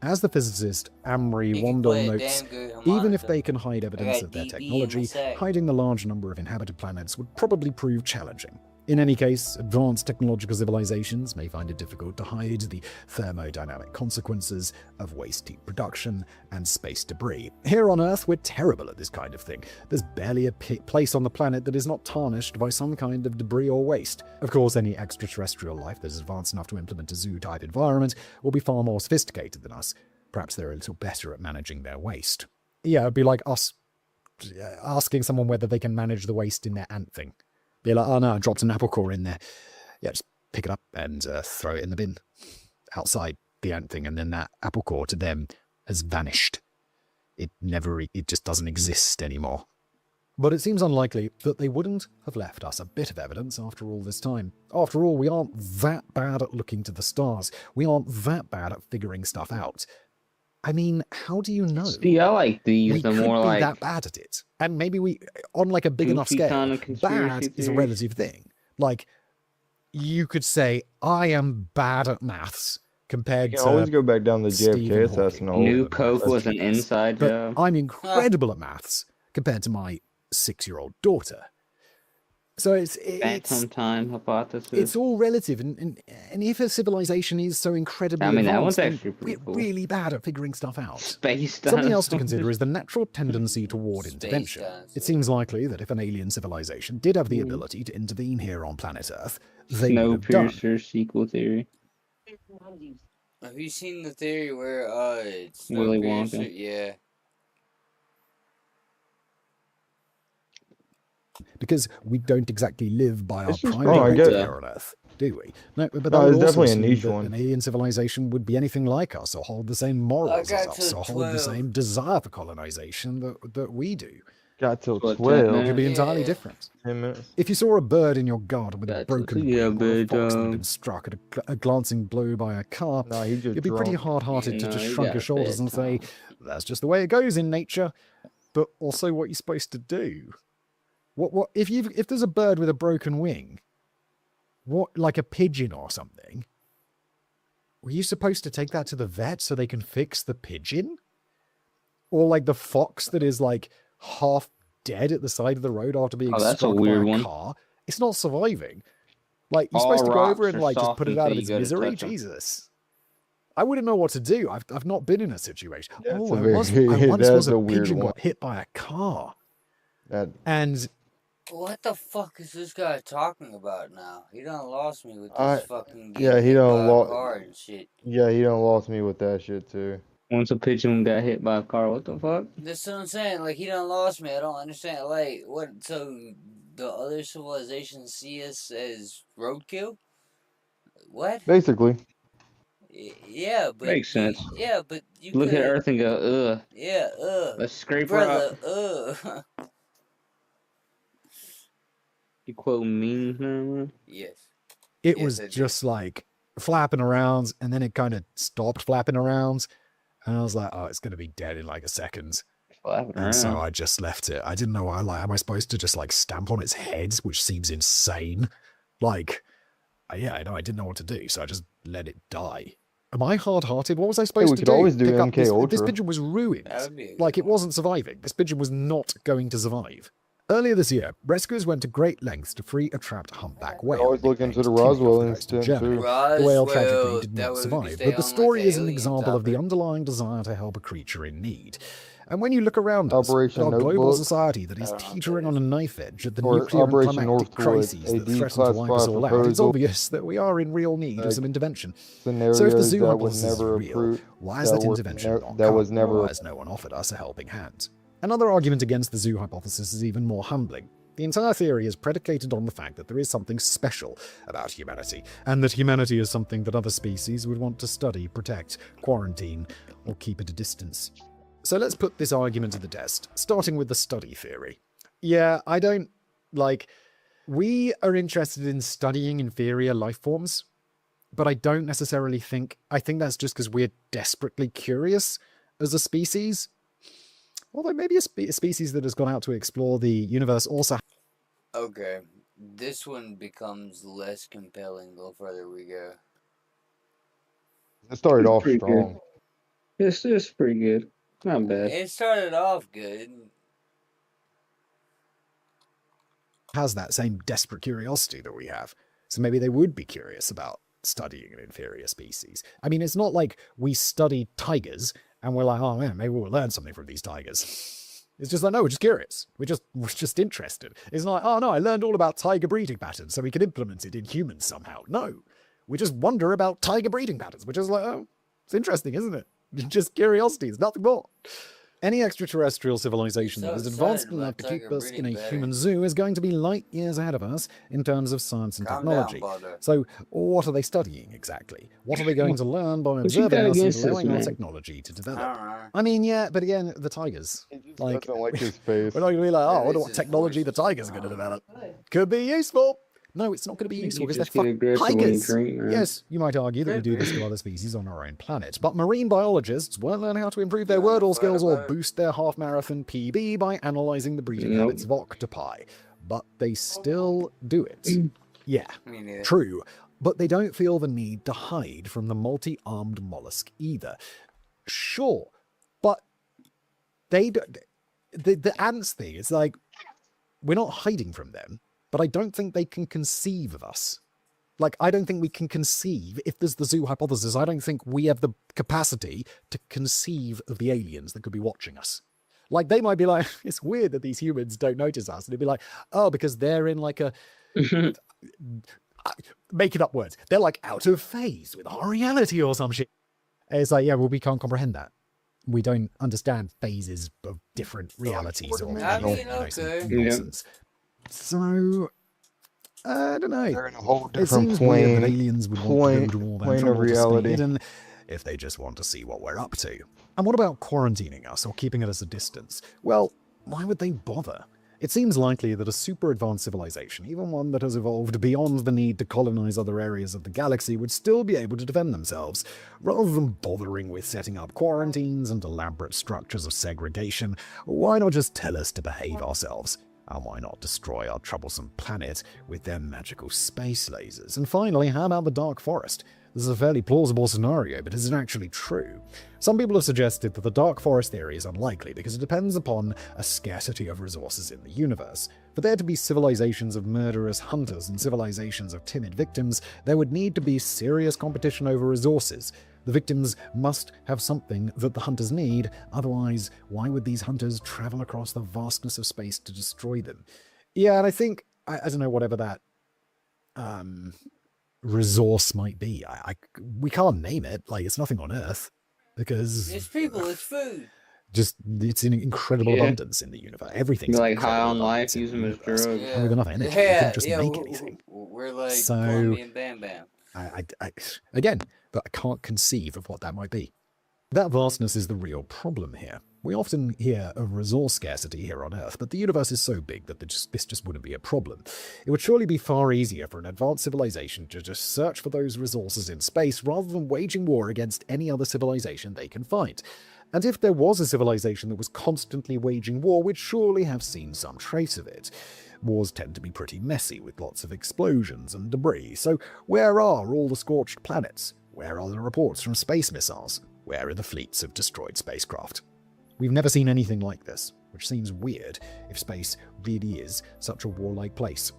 As the physicist Amory He can Wandel play a notes, damn good even if harmonica. they can hide evidence got of their DB in my technology, sack. hiding the large number of inhabited planets would probably prove challenging. In any case, advanced technological civilizations may find it difficult to hide the thermodynamic consequences of waste heat production and space debris. Here on Earth, we're terrible at this kind of thing. There's barely a place on the planet that is not tarnished by some kind of debris or waste. Of course, any extraterrestrial life that is advanced enough to implement a zoo-type environment will be far more sophisticated than us. Perhaps they're a little better at managing their waste. Yeah, it'd be like us asking someone whether they can manage the waste in their ant thing. Be like, oh no, I dropped an apple core in there. Yeah, just pick it up and throw it in the bin outside the ant thing, and then that apple core to them has vanished. It just doesn't exist anymore. But it seems unlikely that they wouldn't have left us a bit of evidence after all this time. After all, we aren't that bad at looking to the stars. We aren't that bad at figuring stuff out. I mean, how do you know? See, I like these. We The could more be like that bad at it. And maybe we, on like a big enough goofy scale, kind of conspiracy bad is a theories. relative thing. Like, you could say, I am bad at maths compared You to can always go back down the Stephen JFK Hawking. assassination. New Coke was an inside but job. I'm incredible at maths compared to my 6-year-old daughter. So it's Phantom time hypothesis. it's all relative, and if a civilization is so incredibly I mean, that one's advanced, actually then pretty we're cool. really bad at figuring stuff out. Space Something else to dinosaurs. consider is the natural tendency toward Space intervention. dinosaurs. It seems likely that if an alien civilization did have the Hmm. ability to intervene here on planet Earth, they would have done. Snowpiercer sequel theory. Have you seen the theory where it's Willy Snowpiercer? Wonka. Yeah. Because we don't exactly live by our This is primary pretty goals good. here on Earth, do we? No, but that No, would it's also definitely a assume niche that one. an alien civilization would be anything like us, or hold the same morals I as got us, to or hold the 12. same desire for colonization that we do. Got till What, 12. It could be entirely Yeah. different. 10 minutes. If you saw a bird in your garden with a That's broken a wing, or a bit, fox that had been struck at a glancing blow by a car, Nah, he just you'd be pretty drunk. hard-hearted to No, just you shrug got your shoulders and say, bedtime. that's just the way it goes in nature. But also what you're supposed to do. What if there's a bird with a broken wing, what, like a pigeon or something, were you supposed to take that to the vet so they can fix the pigeon? Or like the fox that is like half dead at the side of the road after being Oh, that's a struck by weird a one. car? It's not surviving. Like, you're All supposed to go over rocks and are like just soft put it out of until its you go to misery? touch 'em. Jesus. I wouldn't know what to do. I've not been in a situation. That's Oh, a I very- once that's was a a weird pigeon one. got hit by a car. That And What the fuck is this guy talking about now? He done lost me with I- this fucking yeah, getting he hit done by a lo- car and shit. yeah, he done lost me with that shit too. Once a pigeon got hit by a car, what the fuck? That's what I'm saying. Like, he done lost me. I don't understand. Like, what? So the other civilizations see us as roadkill? What? Basically, Yeah, but Makes sense. Yeah, but you Look at could. Earth and go, ugh. Yeah, Let's scrape her brother, up. You quote memes now, man? Yes. it Yes, was I do. just like flapping around, and then it kind of stopped flapping around. And I was like, oh, it's going to be dead in like a second. Flapping And so around. I just left it. I didn't know what am I supposed to just like stamp on its head, which seems insane. Like, yeah, I know I didn't know what to do, so I just let it die. Am I hard-hearted? What was I supposed we to could do? always do Pick up MK this Ultra. pigeon was ruined. That would be a good Like, it one. wasn't surviving. This pigeon was not going to survive. Earlier this year, rescuers went to great lengths to free a trapped humpback whale. always look into the nicknamed Timmy off Roswell the coast of incident, Germany. too. The whale tragically Roswell, did that not way we could survive, stay but the on, story like, is an alien example of the topic. underlying desire to help a creature in need. And when you look around us, Operation our global Notebook. society that is I don't know what teetering that on a knife edge at the Or nuclear and Operation climactic North Pole, crises a that threaten to wipe us declassified all out, it's proposal. obvious that we are in real need of Like, some intervention. Scenarios So if the zoo that would hypothesis is never real, approve. why is that intervention not that come? was never. Why has no one offered us a helping hand? Another argument against the zoo hypothesis is even more humbling. The entire theory is predicated on the fact that there is something special about humanity, and that humanity is something that other species would want to study, protect, quarantine, or keep at a distance. So let's put this argument to the test, starting with the study theory. Yeah, we are interested in studying inferior life forms, but I don't necessarily think that's just because we're desperately curious as a species. Although maybe a species that has gone out to explore the universe also. Okay, this one becomes less compelling the further we go. It started off Pretty strong. It's pretty good. Not bad. It started off good. Has that same desperate curiosity that we have. So maybe they would be curious about studying an inferior species. I mean, it's not like we study tigers and we're like, oh man, maybe we'll learn something from these tigers. It's just like, no, we're just curious. We're just interested. It's not like, oh no, I learned all about tiger breeding patterns so we can implement it in humans somehow. No, we just wonder about tiger breeding patterns. We're just like, oh, it's interesting, isn't it? Just curiosity, it's nothing more. Any extraterrestrial civilization So that is excited advanced about enough to keep tiger us in a breeding patterns. human zoo is going to be light years ahead of us in terms of science and Calm down, technology. brother. So, what are they studying exactly? What are they going to learn by What you observing got us and against this, allowing our man? technology to I develop? don't know. I mean, yeah, but again, the tigers. Like, Doesn't like his face. we're not going to be like, oh, I At wonder least what his technology voice the is tigers are going to calm. develop. Could be useful. No, it's not going to be useful You because just they're get fucking aggressive when you tigers. drink, man. Yes, you might argue that we Could do this be. to other species on our own planet, but marine biologists won't learn how to improve their You wanna wordle fight skills or about it? boost their half-marathon PB by analysing the breeding Nope. habits of octopi. But they still do it. Yeah, Me neither. true. But they don't feel the need to hide from the multi-armed mollusk either. Sure, but they don't. The ants thing is like, we're not hiding from them, but I don't think they can conceive of us. Like, I don't think we can conceive, if there's the zoo hypothesis, I don't think we have the capacity to conceive of the aliens that could be watching us. Like, they might be like, it's weird that these humans don't notice us. And it'd be like, oh, because they're in like a, making up words. They're like out of phase with our reality or some shit. And it's like, yeah, well, we can't comprehend that. We don't understand phases of different realities or I mean, you know, some okay. nonsense. So, I don't know. They're in a whole It different seems weird that plane. aliens would want to go to all that plane of trouble to stay reality. hidden if they just want to see what we're up to. And what about quarantining us or keeping us at a distance? Well, why would they bother? It seems likely that a super advanced civilization, even one that has evolved beyond the need to colonize other areas of the galaxy, would still be able to defend themselves. Rather than bothering with setting up quarantines and elaborate structures of segregation, why not just tell us to behave ourselves? And why not destroy our troublesome planet with their magical space lasers? And finally, how about the Dark Forest? This is a fairly plausible scenario, but is it actually true? Some people have suggested that the dark forest theory is unlikely because it depends upon a scarcity of resources in the universe. For there to be civilizations of murderous hunters and civilizations of timid victims, there would need to be serious competition over resources. The victims must have something that the hunters need, otherwise, why would these hunters travel across the vastness of space to destroy them? Yeah, and I think, I don't know, whatever that resource might be, we can't name it, like, it's nothing on Earth, because... It's people, it's food. Just, it's in incredible abundance in the universe. Everything's like high on life, use them as drugs. Yeah. We've got enough energy. We can't just make anything. We're like so, Colombian Bam Bam. Again, but I can't conceive of what that might be. That vastness is the real problem here. We often hear of resource scarcity here on Earth, but the universe is so big that this just wouldn't be a problem. It would surely be far easier for an advanced civilization to just search for those resources in space rather than waging war against any other civilization they can find. And if there was a civilization that was constantly waging war, we'd surely have seen some trace of it. Wars tend to be pretty messy, with lots of explosions and debris, so where are all the scorched planets? Where are the reports from space missiles? Where are the fleets of destroyed spacecraft? We've never seen anything like this, which seems weird if space really is such a warlike place.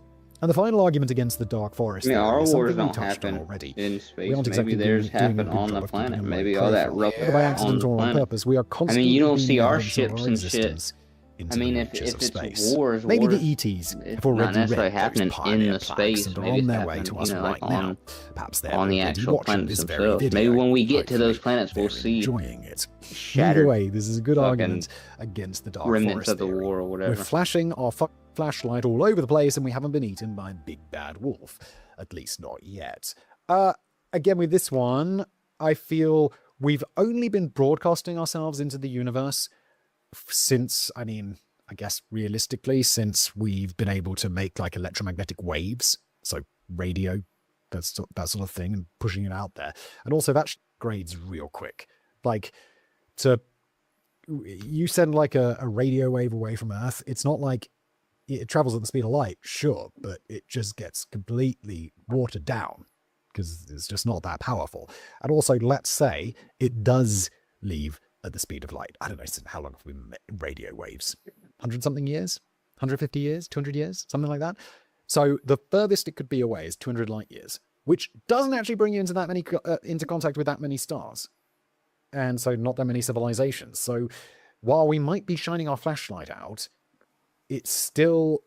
And the final argument against the dark forest our is wars something we don't touched on happen already. in space. We aren't exactly Maybe theirs doing a happen good on job the of keeping planet. them Maybe like all that profile. rubber Whether by on accident the or on planet. purpose, we are I constantly mean, you don't bringing see our evidence of ships and shit. existence into I mean, the if reaches of it's space. wars, Maybe wars, the ETs it's have already not necessarily read those happening in pioneer the plaques space. and are Maybe on their it's way to happening, us you know, right like now. Perhaps they're on the already actual watching planets this very themselves. video. Maybe when we get to Hopefully those planets, we'll they're see enjoying it. Either shattered way, this is a good fucking argument against the dark remnants forest of the theory. war or whatever. We're flashing our flashlight all over the place and we haven't been eaten by a big bad wolf. At least not yet. Again, with this one, I feel we've only been broadcasting ourselves into the universe since, I mean, I guess realistically, since we've been able to make like electromagnetic waves, so radio, that sort of thing, and pushing it out there. And also that grades real quick. Like, you send like a radio wave away from Earth, it's not like it travels at the speed of light, sure, but it just gets completely watered down because it's just not that powerful. And also, let's say it does leave at the speed of light. I don't know how long have we made radio waves? 100-something years? 150 years? 200 years? Something like that? So the furthest it could be away is 200 light years, which doesn't actually bring you into that many into contact with that many stars. And so not that many civilizations. So while we might be shining our flashlight out, it's still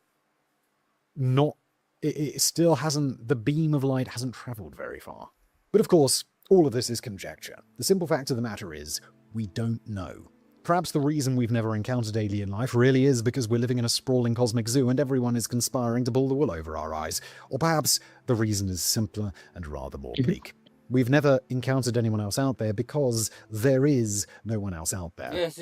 not, it still hasn't, the beam of light hasn't traveled very far. But of course, all of this is conjecture. The simple fact of the matter is, we don't know. Perhaps the reason we've never encountered alien life really is because we're living in a sprawling cosmic zoo and everyone is conspiring to pull the wool over our eyes. Or perhaps the reason is simpler and rather more bleak. We've never encountered anyone else out there because there is no one else out there. Yes,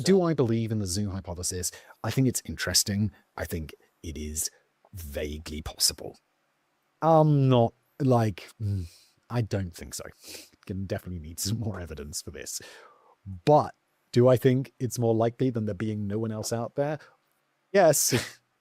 do I believe in the zoo hypothesis? I think it's interesting. I think it is vaguely possible. I'm not like, I don't think so. Can definitely need some more evidence for this. But do I think it's more likely than there being no one else out there? Yes.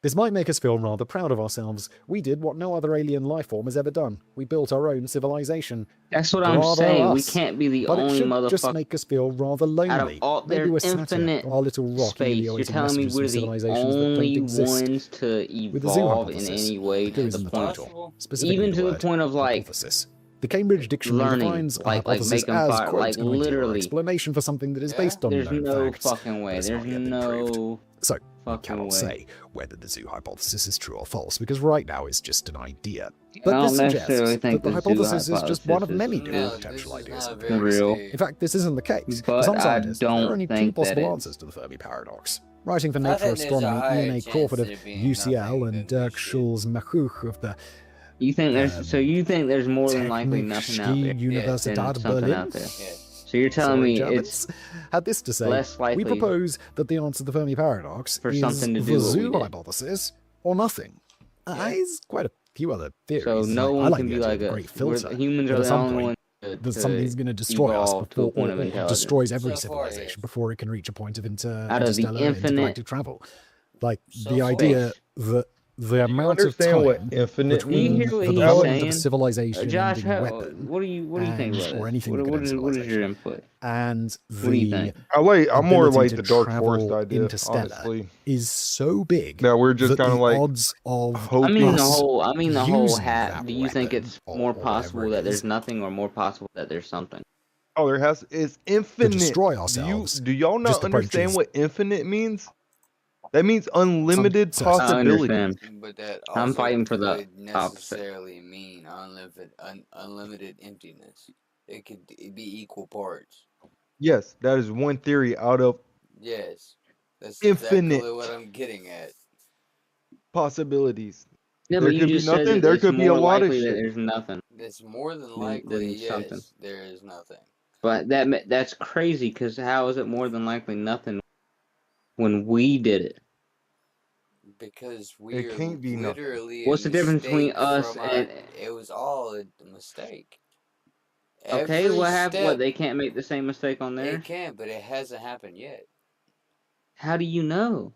This might make us feel rather proud of ourselves. We did what no other alien life form has ever done. We built our own civilization. That's what I'm Bravo saying. us. We can't be the But it only should motherfucker. just make us feel rather lonely. All, Maybe we're sat here, infinite our little rock space. in the You're telling me we're the civilizations that only don't exist. ones to With the zoo evolve in hypothesis, any way there to isn't the the point, title, specifically even to the word point of like hypothesis. The Cambridge Dictionary learning, defines a like hypothesis make them as, fire, quote, like an idea or literally. explanation for something that is based on There's known no facts, fucking way. but has There's not yet been proved. no So, we fucking cannot way. say whether the zoo hypothesis is true or false, because right now it's just an idea. I But don't this suggests necessarily that think the the zoo hypothesis is just one of hypothesis many is different No, potential this is ideas. not very Real. safe. In fact, this isn't the case. For But some I scientists, there don't are only two think that possible it- answers to the Fermi paradox. Writing for I Nature think there's a Astronomy, higher Ian A. chance Crawford of there being UCL nothing and than Dirk this shit. Schulz-Machuch of the You think there's so you think there's more than likely nothing out there Technische than Universität something Berlin. out there. Yeah. So you're telling Sorry, me Germans. it's Had this to say, less likely we propose that the answer to the Fermi paradox for is something to the do what we zoo did. hypothesis or nothing. There's quite a few other theories. so no I one like can the be idea like of the a great we're- filter. humans but are at the some only point, ones that something's going to destroy us evolve to a before, point of or intelligence. destroys every So far, civilization yes. before it can reach a point of Out of the interstellar infinite intergalactic travel. Like So the far. idea that the amount of understand what time infinite Do you between hear what the he's development of saying? a civilization Josh, ending how, weapon what do you think and, about or this? anything that could end What is your civilization, input? and What do you the think? I'm more ability like to the Dark Forest travel idea, interstellar honestly. is so big That we're just that kind of the like odds of hoping. us I mean the whole using hat. that Do you think weapon it's or more whatever possible it that is there's nothing, or more possible that there's something? Oh, it's to infinite. destroy Do ourselves y'all not just understand approaches. what infinite means? That means unlimited Success. I possibility. understand. But that I'm also fighting for the could opposite. necessarily mean unlimited emptiness. It could be equal parts. Yes, that is one theory out of Yes, that's infinite exactly what I'm getting at. possibilities. Yeah, There but you could be just said nothing. that There it's could be a more lot of likely that shit. there's nothing It's more than than likely, something. yes, there is nothing. But that's crazy, because how is it more than likely nothing when we did it? Because we It are can't be nothing. literally What's a the difference between mistake us from our. and? It was all a mistake. Okay, Every what happened? What, step, they can't make the same mistake on it theirs? can, but it hasn't happened yet. How do you know?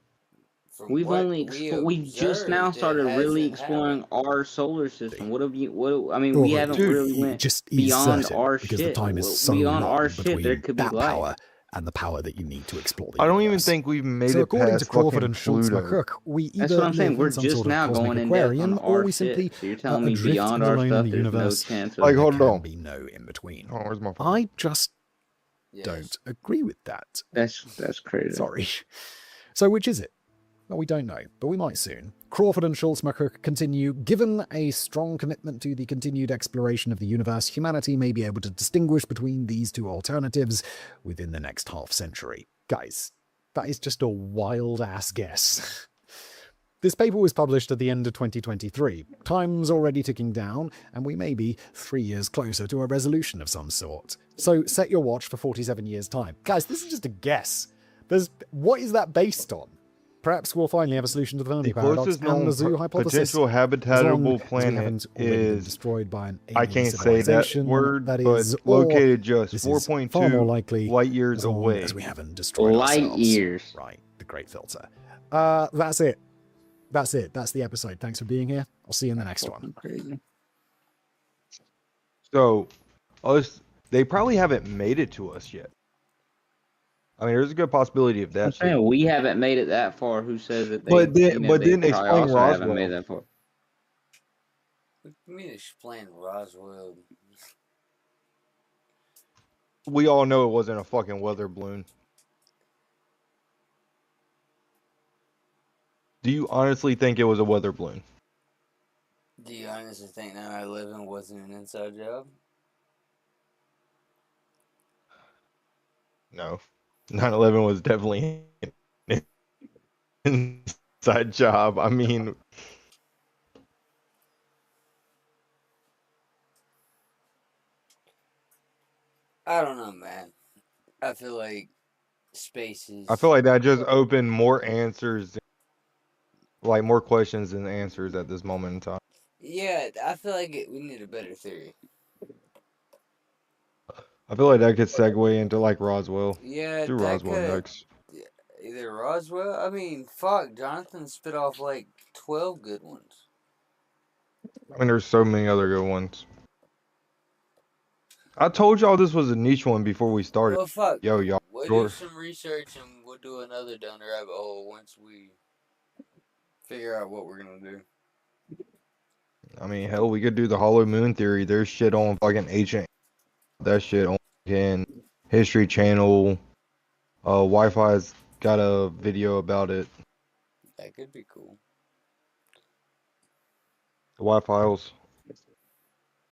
From We've what only we we just now observed, it started really hasn't exploring happened. our solar system. What have you? What I mean, we Or haven't Dude, really it went just is beyond certain our because the shit. time is so Beyond our long shit, there between could be that life. power and the power that you need to explore the I don't even universe. think we've made So it according to past Crawford fucking and Schultz Pluto. McCook, we That's either what I'm saying. live We're in some just sort of now cosmic going in depth on aquarium, or our we shit. simply So you're telling me adrift beyond and our alone in stuff, the there's no universe. chance Like, of. There hold can on. be no in between. Oh, where's my phone? I just Yes. don't agree with that. That's crazy. Sorry. So which is it? Well, we don't know, but we might soon. Crawford and Schultz McCook continue. Given a strong commitment to the continued exploration of the universe, humanity may be able to distinguish between these two alternatives within the next half century. Guys, that is just a wild-ass guess. This paper was published at the end of 2023. Time's already ticking down, and we may be 3 years closer to a resolution of some sort. So set your watch for 47 years' time. Guys, this is just a guess. What is that based on? Perhaps we'll finally have a solution to the Fermi The paradox closest and known the zoo hypothesis. potential As habitable long as we planet haven't already been is, destroyed by an I alien can't say that civilization, word, that but is, or located just this is far more 4.2 likely light years as long away. as we haven't destroyed Light ourselves. years. Right, the great filter. That's it. That's it. That's the episode. Thanks for being here. I'll see you in the next one. Crazy. So, they probably haven't made it to us yet. I mean, there's a good possibility of I'm that shit. saying we haven't made it that far. Who says that they? But then they explain probably also haven't made Roswell. that far. What do you mean explain Roswell? We all know it wasn't a fucking weather balloon. Do you honestly think it was a weather balloon? Do you honestly think 9/11 wasn't an inside job? No. 9/11 was definitely an inside job. I mean, I don't know, man. I feel like space is. I feel like that just opened more answers, like more questions than answers at this moment in time. Yeah, I feel like we need a better theory. I feel like that could segue into like Roswell. Yeah, Do that Roswell could. next. Either Roswell. I mean, fuck. Jonathan spit off like 12 good ones. I mean, there's so many other good ones. I told y'all this was a niche one before we started. Well, fuck. Yo, y'all. We'll Sure. do some research and we'll do another down the rabbit hole once we figure out what we're gonna do. I mean, hell, we could do the Hollow Moon theory. There's shit on fucking ancient. That shit on fucking History Channel. Wi-Fi's got a video about it. That could be cool. The Wi-Files.